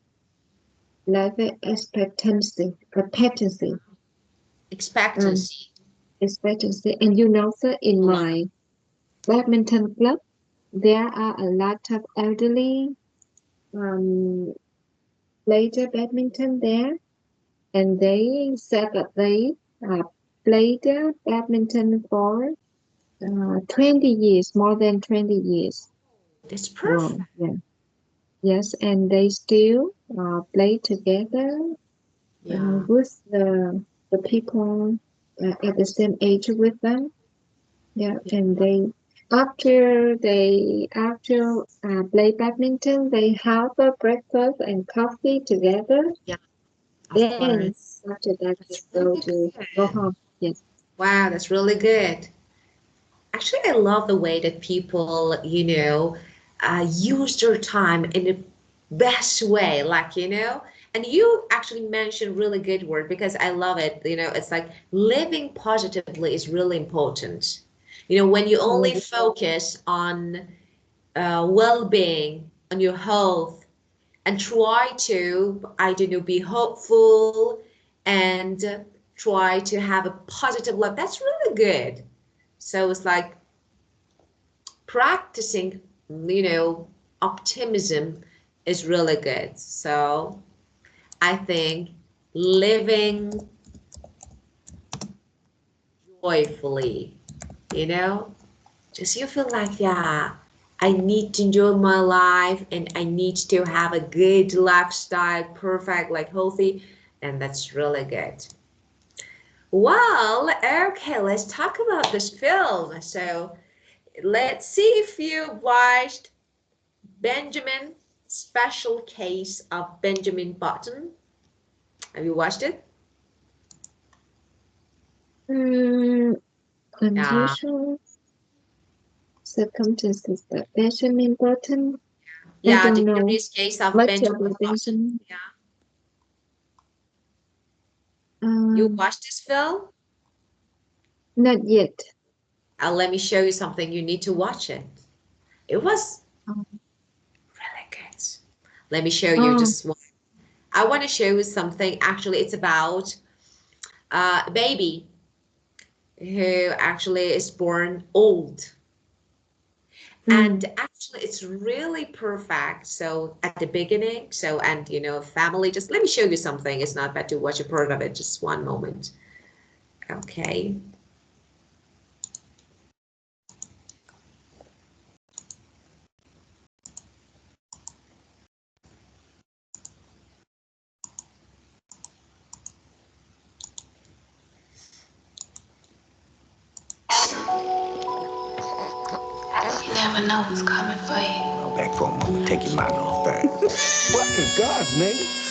Expectancy. expectancy. And you know, sir, in Long. my badminton club, there are a lot of elderly um, played badminton there, and they said that they uh, played badminton for 20 years, more than 20 years. That's perfect. Wow, yeah. Yes, and they still play together Yeah. with the people at the same age with them. Yeah, and after play badminton, they have a breakfast and coffee together. Yeah, of Then course. after that, they That's really go good. home. Yes. Wow, that's really good. Actually, I love the way that people, use their time in the best way, and you actually mentioned really good word because I love it. It's like living positively is really important. When you only Yes. focus on well-being, on your health, and try to, I don't know, be hopeful and try to have a positive life. That's really good. So it's like practicing, optimism is really good. So I think living joyfully, you know, just you feel like, yeah, I need to enjoy my life and I need to have a good lifestyle, perfect, like healthy, and that's really good. Well, okay, let's talk about this film. So let's see if you watched Benjamin, Special Case of Benjamin Button. Have you watched it? Mm, Yeah. unusual circumstances that Benjamin Button. I Yeah, the don't know curious case of much Benjamin about Button. Benjamin. Yeah. You Um, watched this film? not yet. Let me show you something. You need to watch it. It was Um, really good. Let me show you oh, just one. I want to show you something. Actually, it's about a baby who actually is born old. And mm, actually, it's really perfect. So at the beginning, and family, just let me show you something. It's not bad to watch a part of it. Just one moment. Okay. You never know what's coming for you. Go back for a moment. Take your mind off that. What the God, nigga?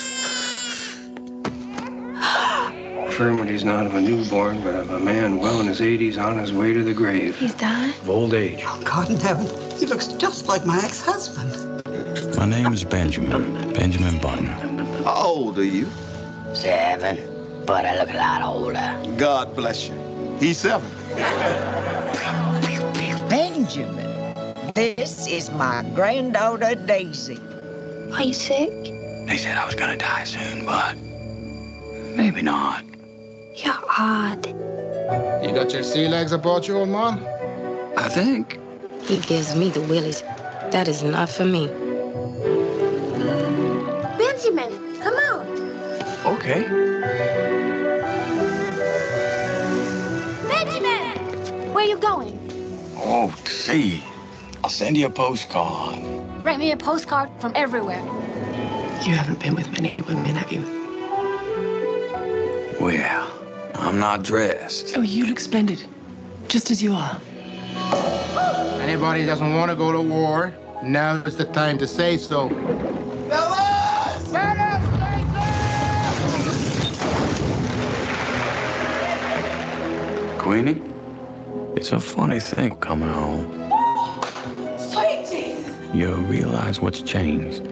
infirmities not of a newborn, but of a man well in his 80s on his way to the grave. He's dying? Of old age. Oh, God in heaven. He looks just like my ex-husband. My name is Benjamin Button. How old are you? 7, but I look a lot older. God bless you. He's 7. Benjamin, this is my granddaughter, Daisy. Are you sick? They said I was gonna die soon, but maybe not. You're odd. You got your sea legs about you, old man? I think. He gives me the willies. That is not for me. Benjamin, come on. Okay. Benjamin! Where you going? Oh, see. I'll send you a postcard. Write me a postcard from everywhere. You haven't been with many women, have you? Well, I'm not dressed. Oh, you look splendid. Just as you are. Anybody who doesn't want to go to war, now's the time to say so. Queenie, it's a funny thing coming home. Sweetie! You realize what's changed.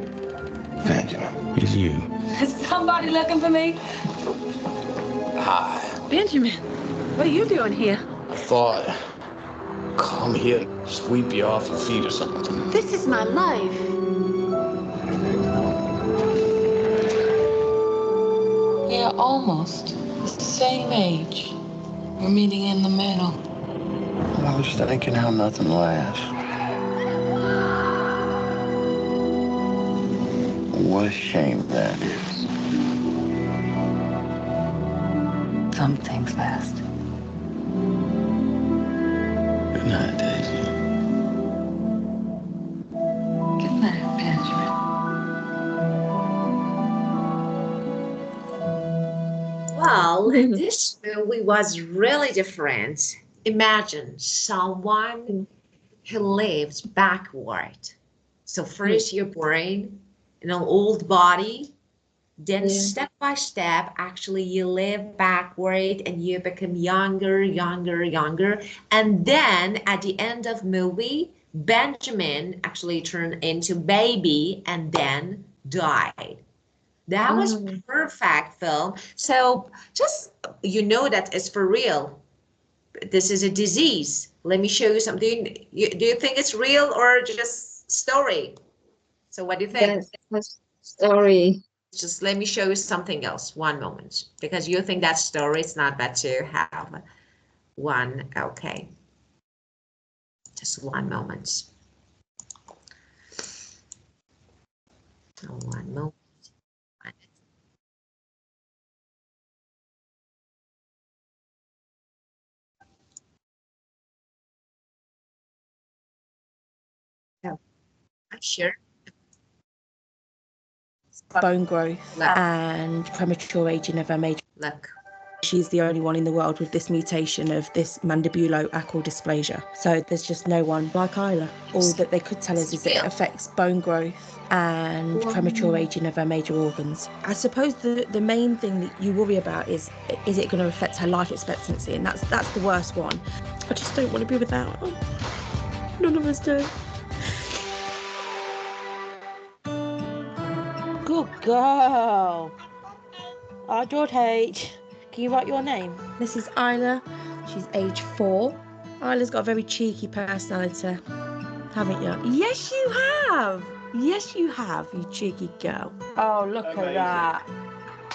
Benjamin. Is you. Is somebody looking for me? Hi. Benjamin, what are you doing here? I thought, come here, sweep you off your feet or something. This is my life. We are almost the same age. We're meeting in the middle. I was thinking how nothing lasts. What a shame that is. Some things last. Good night, Daisy. Good night, Benjamin. Well, this movie was really different. Imagine someone who lives backward. So first you're born in an old body, then step by step, actually you live backward and you become younger. And then at the end of movie, Benjamin actually turned into baby and then died. That was perfect film. So just, you know that it's for real. This is a disease. Let me show you something. Do you think it's real or just story? So what do you think? That's story. Just let me show you something else. One moment. Because you think that story, it's not bad to have one. Okay. Just one moment. One moment. Sure. Bone growth and premature aging of her major. Look. She's the only one in the world with this mutation of this mandibuloacral dysplasia. So there's just no one like Isla. All that they could tell us is that it affects bone growth and premature aging of her major organs. I suppose the main thing that you worry about is it going to affect her life expectancy? And that's the worst one. I just don't want to be without her. None of us do. Good girl. George H. Can you write your name? This is Isla. She's age 4. Isla's got a very cheeky personality, haven't you? Yes, you have. Yes, you have, you cheeky girl. Oh, look at that.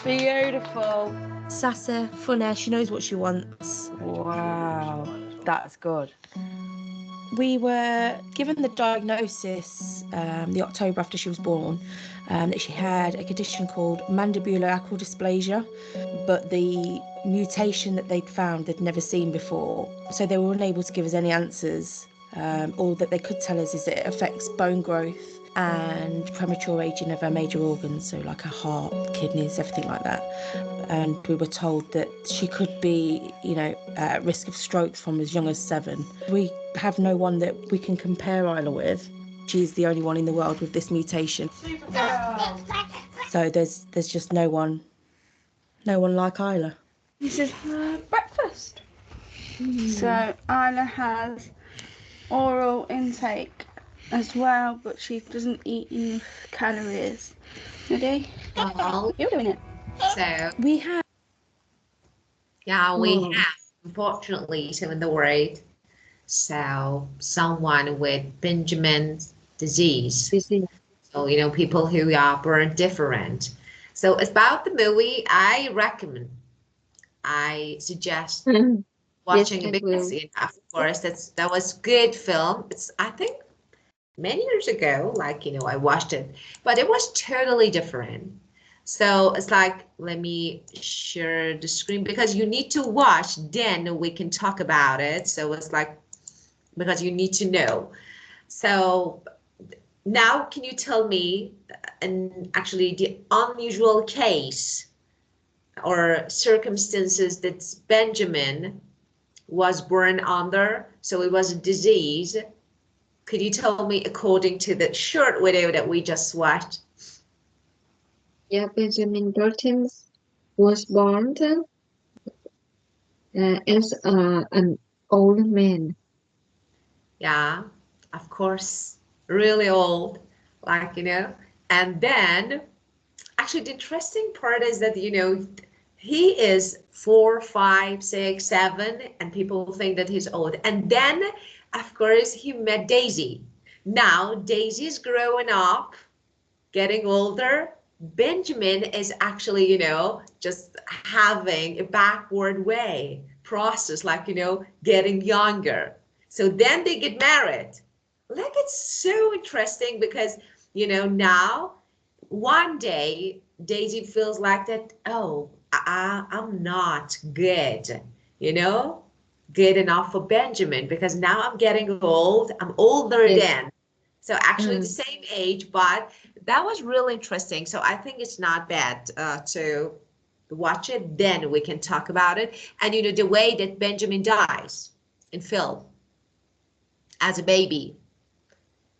Beautiful. Sassy, funny. She knows what she wants. Wow, that's good. We were given the diagnosis the October after she was born that she had a condition called mandibuloacral dysplasia, but the mutation that they'd found they'd never seen before. So they were unable to give us any answers. All that they could tell us is that it affects bone growth and premature aging of her major organs, so like her heart, kidneys, everything like that. And we were told that she could be, at risk of strokes from as young as 7. We have no one that we can compare Isla with. She's the only one in the world with this mutation. So there's just no one like Isla. This is her breakfast. So Isla has oral intake as well, but she doesn't eat enough calories. Ready? Well, You're doing it. so We have. yeah, we have, unfortunately, so in the world, so someone with Benjamin's disease. So, you know, people who are born different. So about the movie, I suggest watching it because, of course, that was good film. It's, I think, many years ago, like, you know, I watched it, but it was totally different. So it's like, let me share the screen because you need to watch, then we can talk about it. So it's like, because you need to know. So now can you tell me, and actually the unusual case or circumstances that Benjamin was born under? So it was a disease. Could you tell me according to the short video that we just watched? Yeah, Benjamin Button was born as an old man. Yeah, of course, really old, like, you know. And then, actually, the interesting part is that, you know, he is 4, 5, 6, 7, and people think that he's old. And then, of course, he met Daisy. Now, Daisy's growing up, getting older. Benjamin is actually, you know, just having a backward way process, like, you know, getting younger. So then they get married. Like, it's so interesting because, you know, now one day Daisy feels like that, oh, I'm not good, you know, good enough for Benjamin because now I'm getting old. I'm older than. So actually the same age, but that was really interesting. So I think it's not bad to watch it. Then we can talk about it. And you know, the way that Benjamin dies in film as a baby.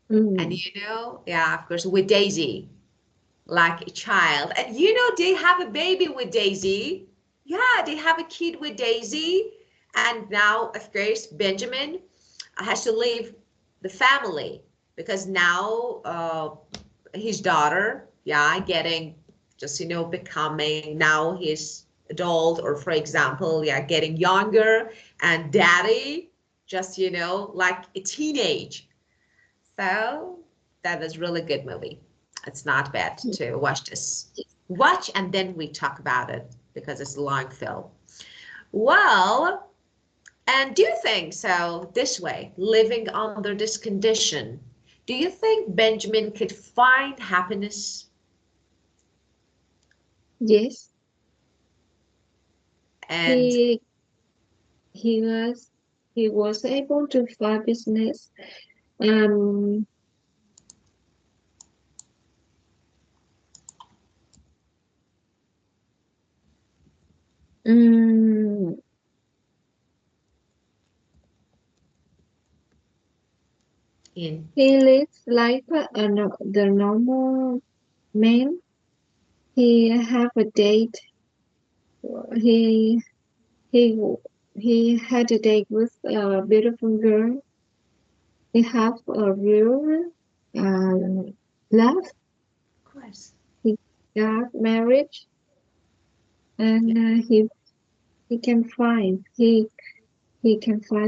And you know, yeah, of course, with Daisy, like a child. And you know, they have a baby with Daisy. Yeah, they have a kid with Daisy. And now, of course, Benjamin has to leave the family because now his daughter, yeah, getting just, you know, becoming now he's adult, or for example, yeah, getting younger, and daddy just, you know, like a teenage. So that was really good movie. It's not bad to watch this. Watch and then we talk about it because it's a long film. Well, and do you think so this way, living under this condition, do you think Benjamin could find happiness? Yes. And he was able to find business. He lives like the normal man. He have a date. He he had a date with a beautiful girl. He have a real love. Of course. He got married, and he can find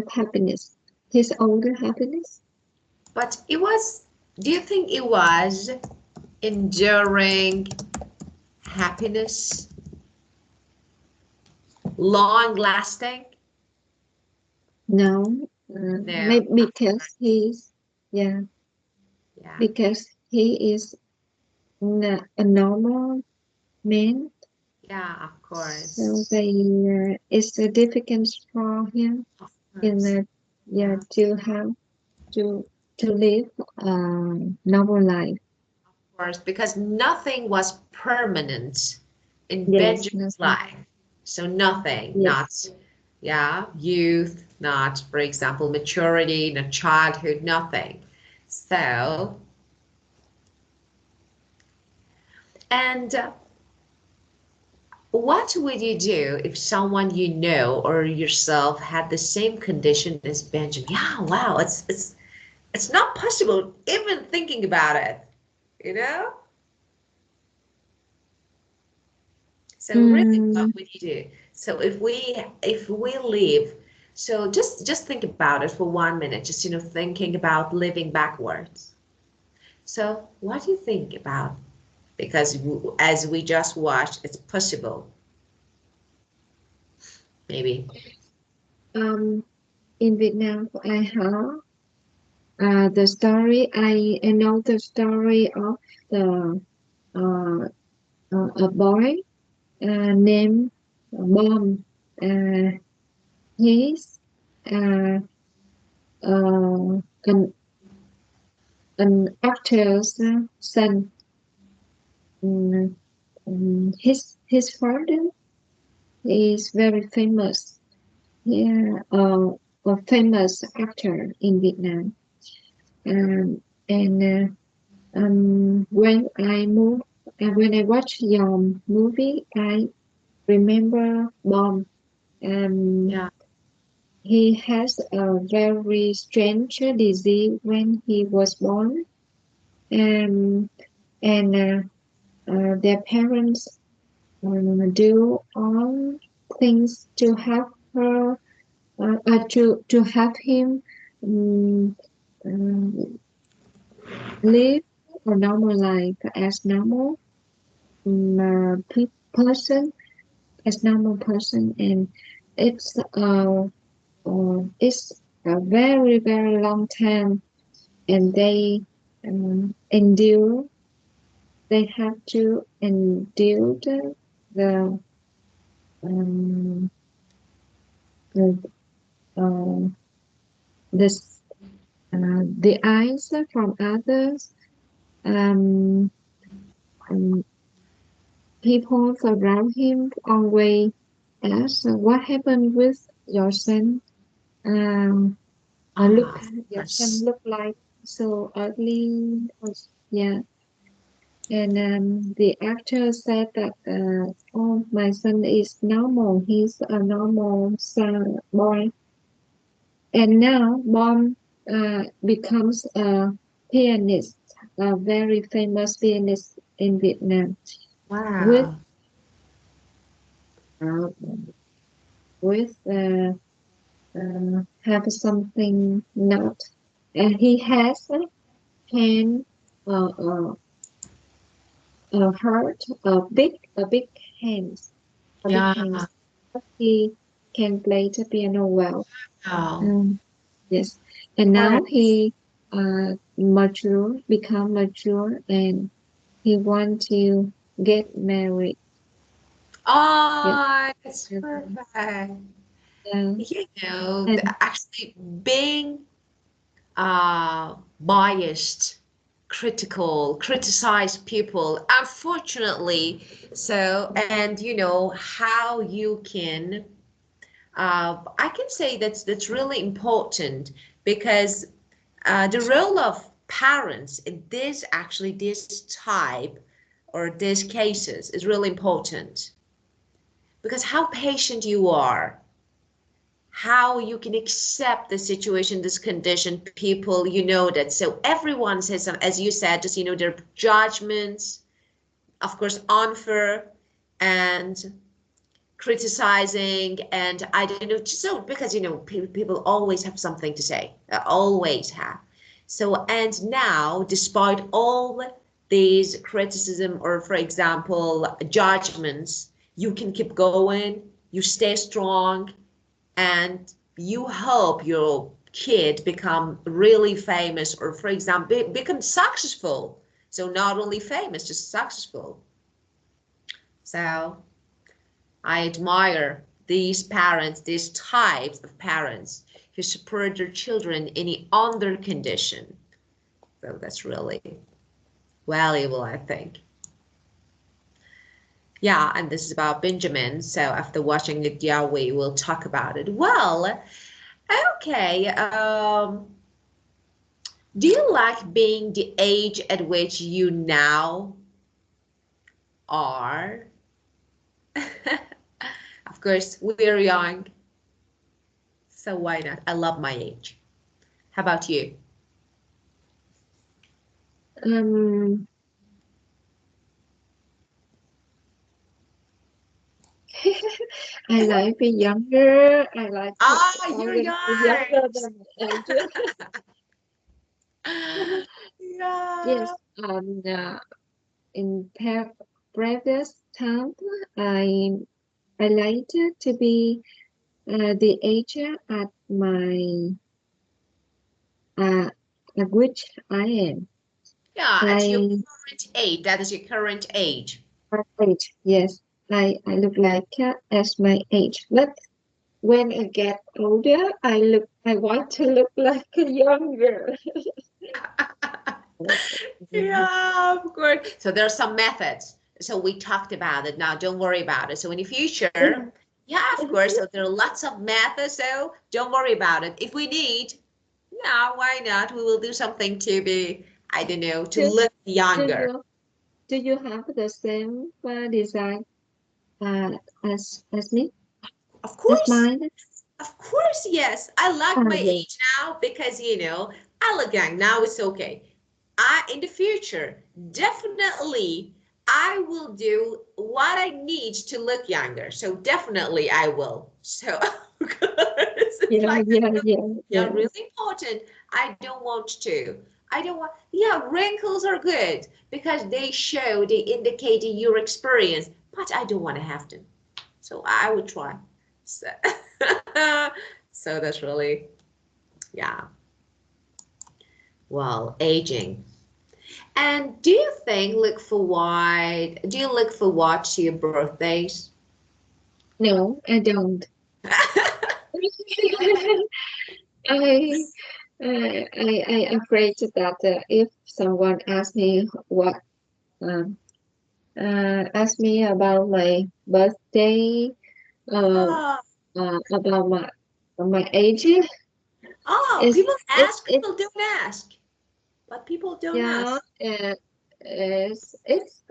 happiness. His older happiness. But it was, do you think it was enduring happiness? Long lasting? No, maybe because because he is a normal man. Yeah, of course. So it's a difficult for him to have to live a normal life. Of course, because nothing was permanent in Benjamin's life. So nothing, not youth, not, for example, maturity, not childhood, nothing. So, and what would you do if someone you know or yourself had the same condition as Benjamin? Yeah, wow, it's not possible even thinking about it, you know? So really, what would you do? So if we live, so just think about it for 1 minute, just thinking about living backwards. So what do you think about? Because as we just watched, it's possible. Maybe. In Vietnam, I have the story. I know the story of the a boy named Bom. He's an actor's son. His father is very famous. Yeah, a famous actor in Vietnam. When when I watch your movie, I remember Bom. Yeah. He has a very strange disease when he was born, and their parents do all things to help her, to help him um, live a normal life as normal person, as normal person, and it's it's a very very long time, and they endure. They have to endure the um, the this the eyes from others, um, people around him always ask what happened with your son. Look, your son look like so ugly. Yeah, and the actor said that, oh, my son is normal. He's a normal son boy. And now Bom becomes a pianist, a very famous pianist in Vietnam. Wow. With have something not, and he has hand a heart, a big hands, Yeah. big hands. He can play the piano well. Wow. Yes, and now Wow. he become mature, and he want to get married. Oh, that's Yes. perfect. Yeah. And Actually being biased, critical, criticize people, unfortunately. So, and how you can, I can say that's really important because the role of parents in this type or these cases is really important because how patient you are, how you can accept the situation, this condition, people, that. So everyone says, as you said, just, their judgments, of course, unfair and criticizing. And I don't know, so because, people always have something to say, always have. So, and now, despite all these criticism or, for example, judgments, you can keep going, you stay strong, and you hope your kid become really famous or, for example, become successful. So not only famous, just successful. So I admire these parents, these types of parents who support their children in any other condition. So that's really valuable, I think. Yeah, and this is about Benjamin. So after watching it, yeah, we will talk about it. Well, okay. Do you like being the age at which you now are? Of course, we're young. So why not? I love my age. How about you? I like being younger. I like You're always be young. younger than my age. Yeah. Yes, in previous time, I I liked to be the age at my at which I am. Yeah, at your I current age. That is your current age. my age, yes. I look like as my age, but when I get older, I want to look like a younger. Yeah, of course. So there are some methods. So we talked about it. Now don't worry about it. So in the future, yeah, of course. So there are lots of methods. So don't worry about it. If we need, yeah, why not? We will do something to be, I don't know, to Do, look do younger. you do you have the same design as me, Of as course. mine? Of course, yes. I like my Yes. age now because, elegant. Now it's okay. In the future, definitely, I will do what I need to look younger. So definitely I will. So, of course, it's like, yeah, really important. I don't want to. I don't want, yeah, wrinkles are good because they indicate your experience, but I don't want to have them. So I would try. So, so that's really, yeah. Well, aging. And do you look forward to your birthdays? No, I don't. I I afraid that if someone asks me um asks me about my birthday, Oh, about my age, oh, it's people it's ask, it's people don't ask, but people don't yeah, ask. it's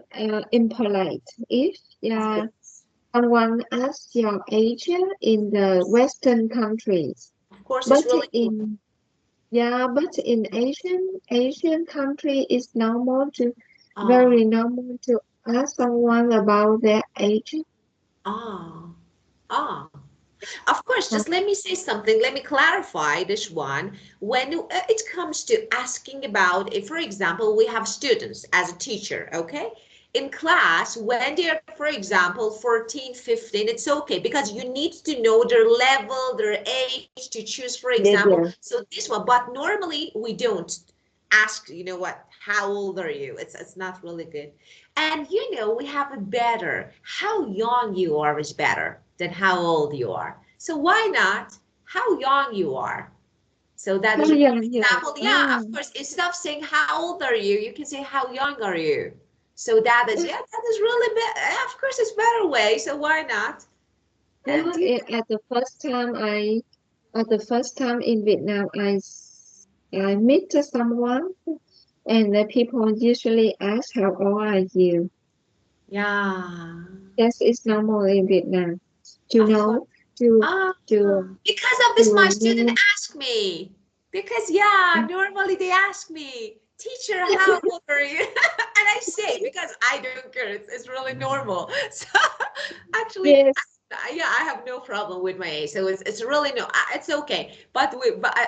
impolite if Of someone asks your age in the Western countries, course, it's but really cool. but in Asian country, it's Oh, very normal to ask someone about their age. oh, oh. Of course, just let me say something. Let me clarify this one. When it comes to asking about, if, for example, we have students as a teacher, okay? In class, when they're, for example, 14, 15, it's okay because you need to know their level, their age to choose, for example. Yeah. So this one, but normally we don't ask, how old are you? It's not really good. And we have a better, how young you are is better than how old you are. So why not how young you are? So that Oh, is a yeah, good yeah. example. Yeah, of Oh. course, instead of saying how old are you, you can say how young are you? So that is, yeah, that is really better. Of course, it's better way. So why not? Yeah, And do at the first time in Vietnam, I meet someone, and the people usually ask, "How old are you?" yeah, Yes, it's normal in Vietnam to of course. know to Ah, to because of this, my to student know. asked me. Because yeah, normally they ask me, teacher, how old are you? And I say because I don't care. It's really normal. So actually, Yes. yeah, I have no problem with my age. So it's really no, it's okay. But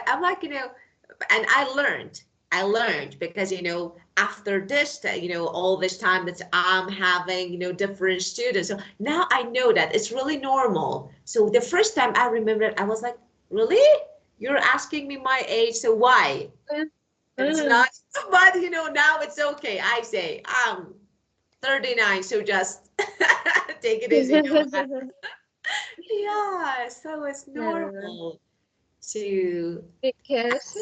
I'm like and I learned because after this all this time that I'm having different students, so now I know that it's really normal. So the first time I remember, I was like, really, you're asking me my age, so why? It's not, but now it's okay. I say I'm 39, so just take it easy. Yeah, so it's Yeah. normal to Because ask.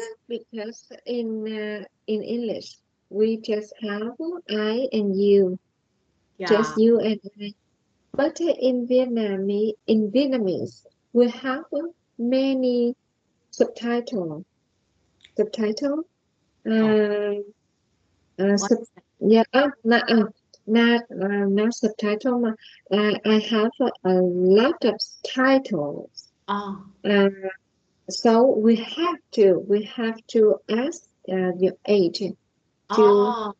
in English we just have I and you, Yeah. just you and I. But in Vietnamese, we have many subtitle. Subtitle. Oh, Uh, what sub, is that? yeah. No, not subtitle. I have a lot of titles. Oh. So we have to ask your agent to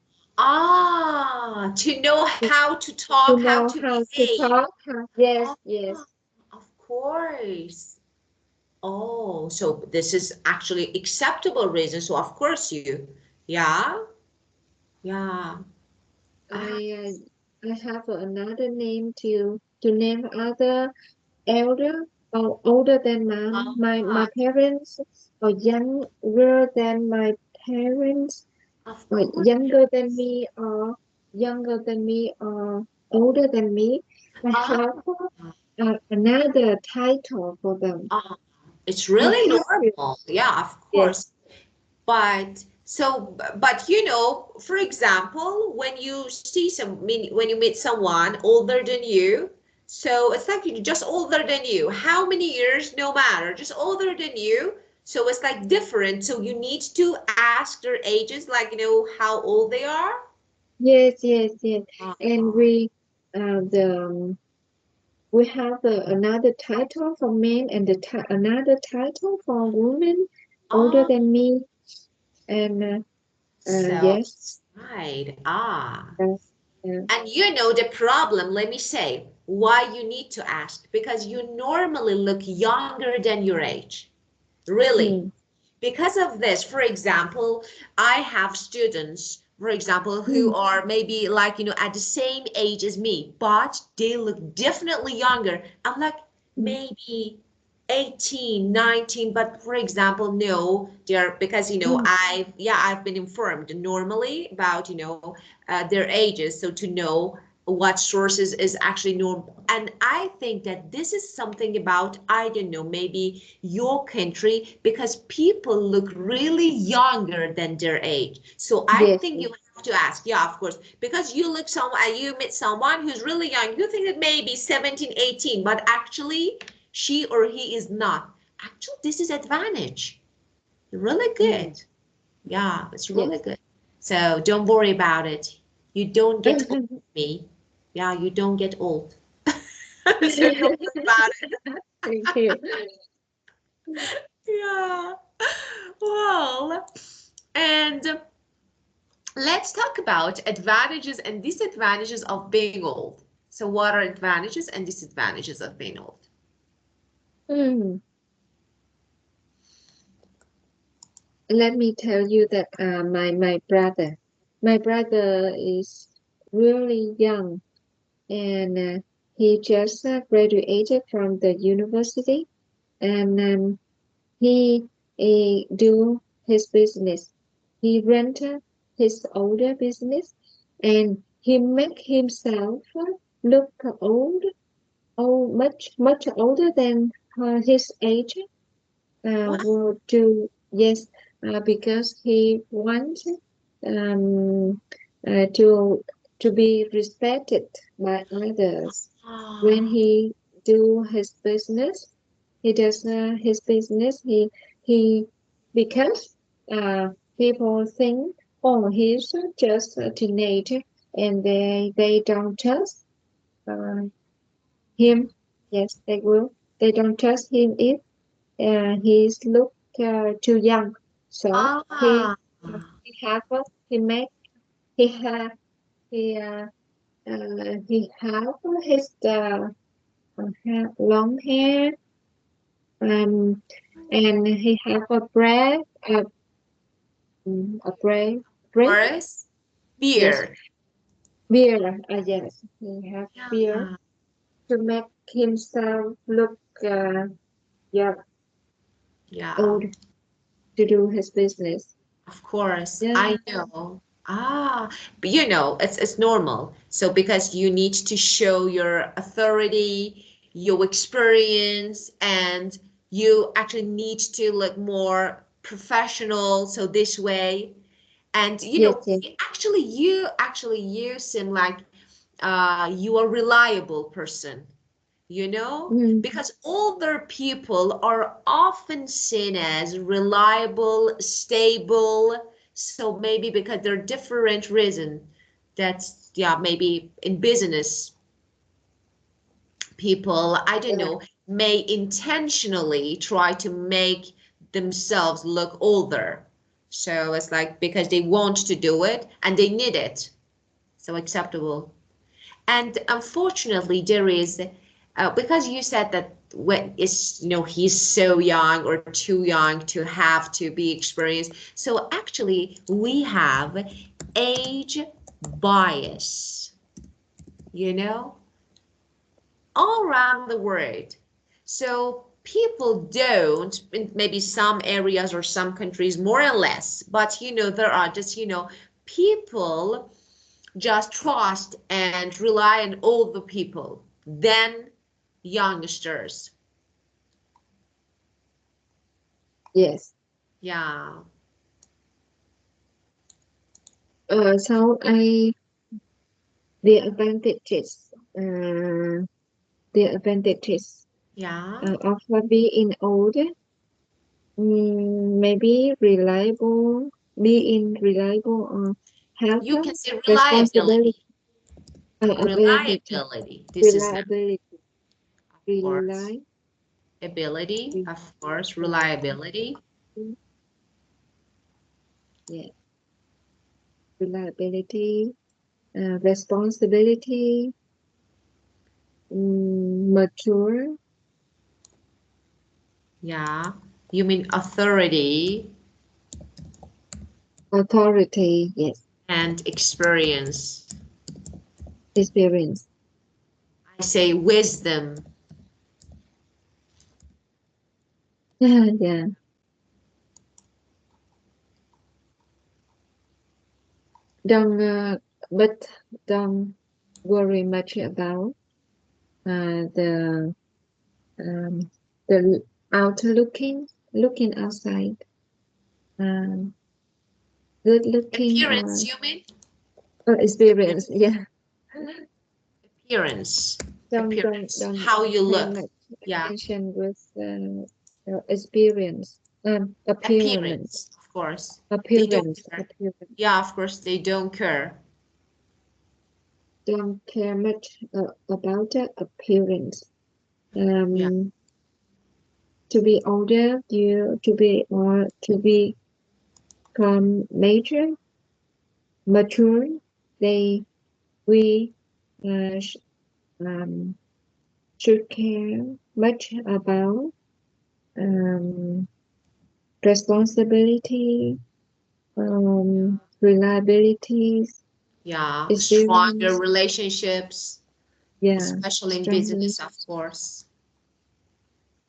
to know how to talk, how to behave. Yes, yes. Of course. Oh, so this is actually acceptable reason. So of course yeah. I have another name to name other elder or older than my parents, or younger than my parents, Of or course. younger than me, or older than me. I have another title for them. It's really normal. Yeah, of course. But for example, when you see when you meet someone older than you, so it's like just older than you. How many years? No matter, just older than you. So it's like different. So you need to ask their ages, like how old they are. Yes. And we have another title for men and another title for women older than me. And So yes. right. Yeah. And the problem, let me say, why you need to ask, because you normally look younger than your age. Really. Because of this, for example, I have students, for example, who are maybe like, at the same age as me, but they look definitely younger. I'm like, maybe 18, 19, but for example, no, they're because I've been informed normally about their ages, so to know what sources is actually normal. And I think that this is something about, I don't know, maybe your country, because people look really younger than their age. So I think you have to ask, yeah, of course, because you meet someone who's really young, you think that maybe 17, 18, but actually she or he is not. Actually, this is advantage. Really good. Yeah, it's really good. So don't worry about it. You don't get old with me. Yeah, you don't get old. So don't worry about it. Thank you. Yeah. Well, and let's talk about advantages and disadvantages of being old. So what are advantages and disadvantages of being old? Let me tell you that my brother is really young, and he just graduated from the university, and he do his business. He rented his older business, and he make himself look much older than his age. Because he wants um, to be respected by others. When he do his business, he does his business. He because people think, oh, he's just a teenager, and they don't trust him. Yes, they will. They don't trust him if he's look too young. So he have he make he have he have his long hair, um, and he have a bread Boris? yes, Beer. beer. Yes, he have beer to make himself look old to do his business. Of course, I know. But it's normal. So because you need to show your authority, your experience, and you actually need to look more professional. So this way, and you seem like you are a reliable person. Because older people are often seen as reliable, stable, so maybe because they're different reason. That's, yeah, maybe in business, people, I don't know, may intentionally try to make themselves look older. So it's like because they want to do it and they need it. So acceptable. And unfortunately, there is, because you said that when it's, you know, he's so young or too young to have to be experienced. So actually, we have age bias, you know, all around the world. So people don't, in maybe some areas or some countries more or less, but you know, there are just, you know, people just trust and rely on older people than youngsters. Yes. Yeah. So the advantages, Yeah. Of being older, maybe being reliable or have You can say responsibility. reliability. Reliability. This is not, of course. Ability, of course. Reliability. Yeah. Reliability, responsibility, mature. Yeah. You mean authority. Authority, yes. And experience. Experience. I say wisdom. Yeah. But don't worry much about the outer looking outside. Good looking Appearance, you mean? Experience, yeah. Appearance. Don't how you look. Much Yeah. attention with experience. Appearance. Of course. Appearance. Yeah, of course they don't care. Don't care much about the appearance. Yeah. To be older, to become mature, we should care much about responsibility, reliabilities. Yeah, Experience. stronger relationships. Yeah, especially in business, of course.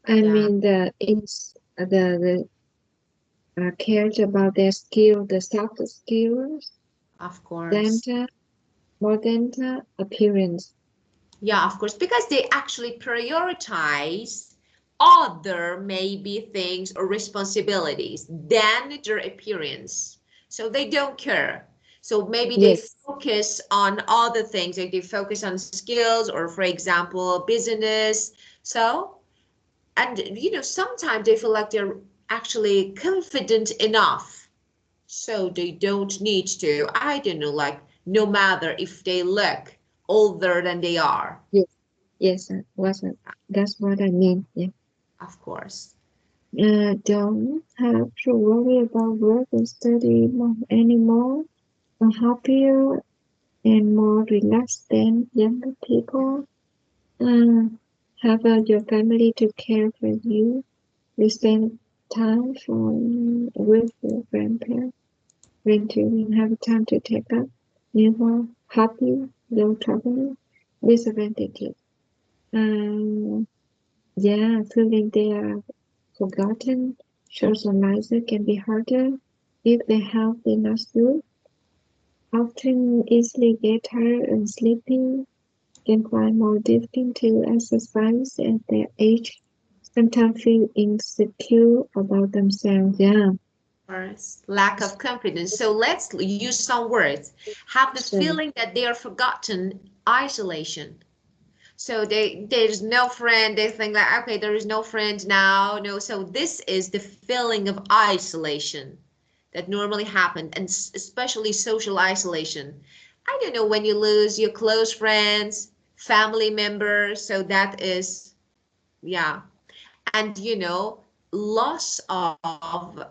I mean the cares about their skill, the soft skills. Of course. More than the appearance. Yeah, of course, because they actually prioritize other maybe things or responsibilities than their appearance. So they don't care. So maybe they focus on other things, like they focus on skills or, for example, business. So, and you know, sometimes they feel like they're actually confident enough. So they don't need to, I don't know, like no matter if they look older than they are. Yes, that's what I mean. Yeah. Of course. Don't have to worry about work and study anymore. Are happier and more relaxed than younger people. Have your family to care for you. You spend time with your grandchildren, have time to take up. You are happy, no trouble. Disadvantages. Yeah, feeling they are forgotten. Socializing can be harder if the health is not good. Often easily get tired and sleepy. Can find more difficult to exercise at their age. Sometimes feel insecure about themselves. Yeah. Lack of confidence. So let's use some words. Have the feeling that they are forgotten. Isolation. So there's no friend. They think like, okay, there is no friend now. No. So this is the feeling of isolation that normally happens, and especially social isolation. I don't know, when you lose your close friends, family members, so that is, yeah. And you know, loss of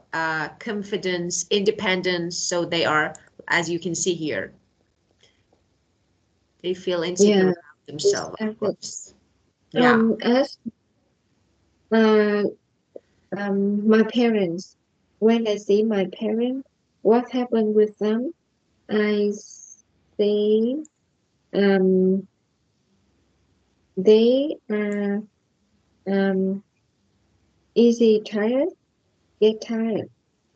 confidence, independence, so they are, as you can see here, they feel insecure about themselves, of course. Yeah. As my parents, when I see my parents, what happened with them, I say they are easy tired, get tired.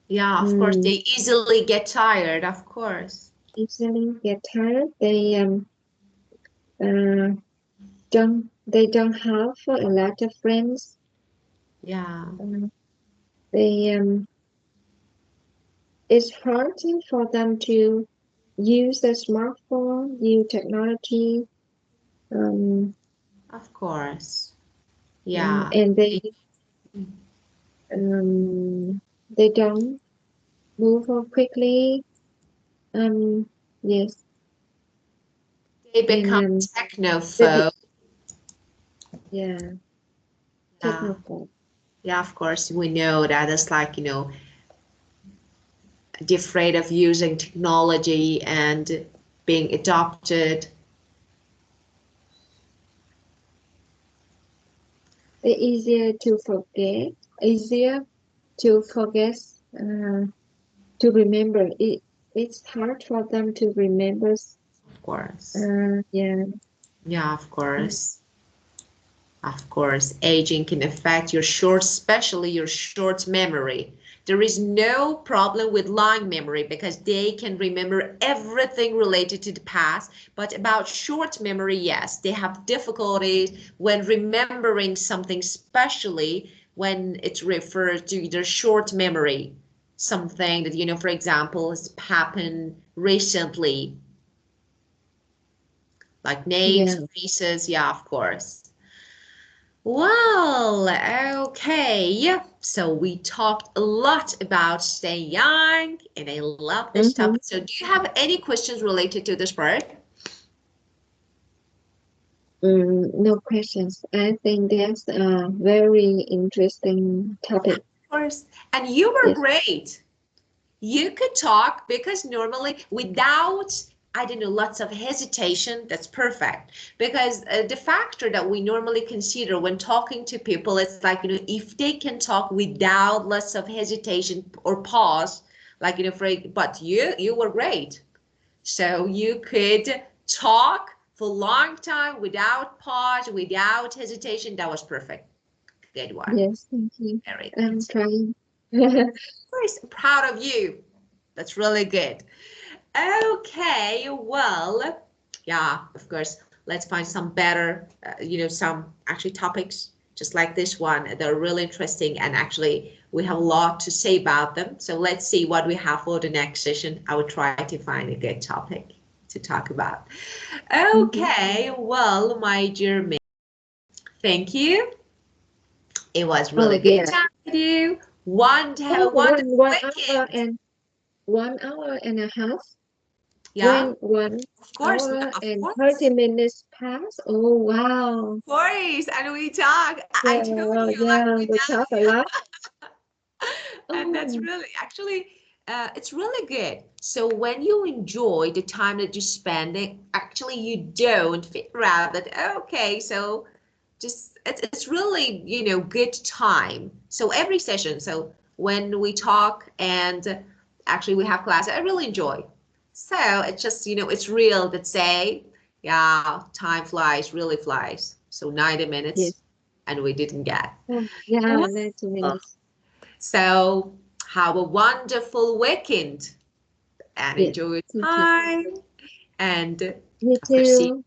Yeah, of course, they easily get tired, of course. Easily get tired. They don't have a lot of friends. Yeah. They it's hard for them to use the smartphone, use technology. Of course. Yeah. And they don't move on quickly. Yes. They become technophobe. Yeah. Technophobe. Yeah, of course, we know that it's like, you know, afraid of using technology and being adopted. It's easier to forget, to remember. It's hard for them to remember. Of course. Yeah. Yeah, of course. Of course, aging can affect your especially your short memory. There is no problem with long memory because they can remember everything related to the past, but about short memory, yes, they have difficulties when remembering something, especially when it refers to their short memory, something that, you know, for example, has happened recently, like names, faces, yeah, of course. Well, okay. So we talked a lot about staying young, and I love this topic. So do you have any questions related to this part? No questions. I think that's a very interesting topic. Of course. And you were great. You could talk because normally without, I don't know, lots of hesitation, that's perfect. Because the factor that we normally consider when talking to people, it's like, you know, if they can talk without lots of hesitation or pause, like, you know, but you were great. So you could talk for a long time without pause, without hesitation. That was perfect. Good one. Yes, thank you. Very good. I'm trying. Of course, I'm proud of you. That's really good. Okay, well, yeah, of course, let's find some better, you know, some actually topics just like this one. They're really interesting, and actually we have a lot to say about them. So let's see what we have for the next session. I will try to find a good topic to talk about. Okay, well, my dear May, thank you. It was really good time with you. One hour and a half. Yeah. One of course, hour and 30 minutes pass. Oh wow. Of course, and we talk. I told you, yeah, like, we talk a lot. And that's really, actually, it's really good. So when you enjoy the time that you spend, actually you don't figure out that, okay, so just, it's really, you know, good time. So every session, so when we talk and actually we have class, I really enjoy. So it's just, you know, it's real that say, yeah, time flies, really flies. So 90 minutes and we didn't get. Yeah, 90 minutes. So have a wonderful weekend and enjoy your time. And you too.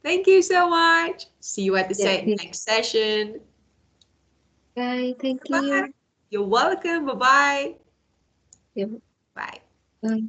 Thank you so much. See you at the next session. Bye. Thank you. You're welcome. Bye-bye. Yeah. Bye. Bye.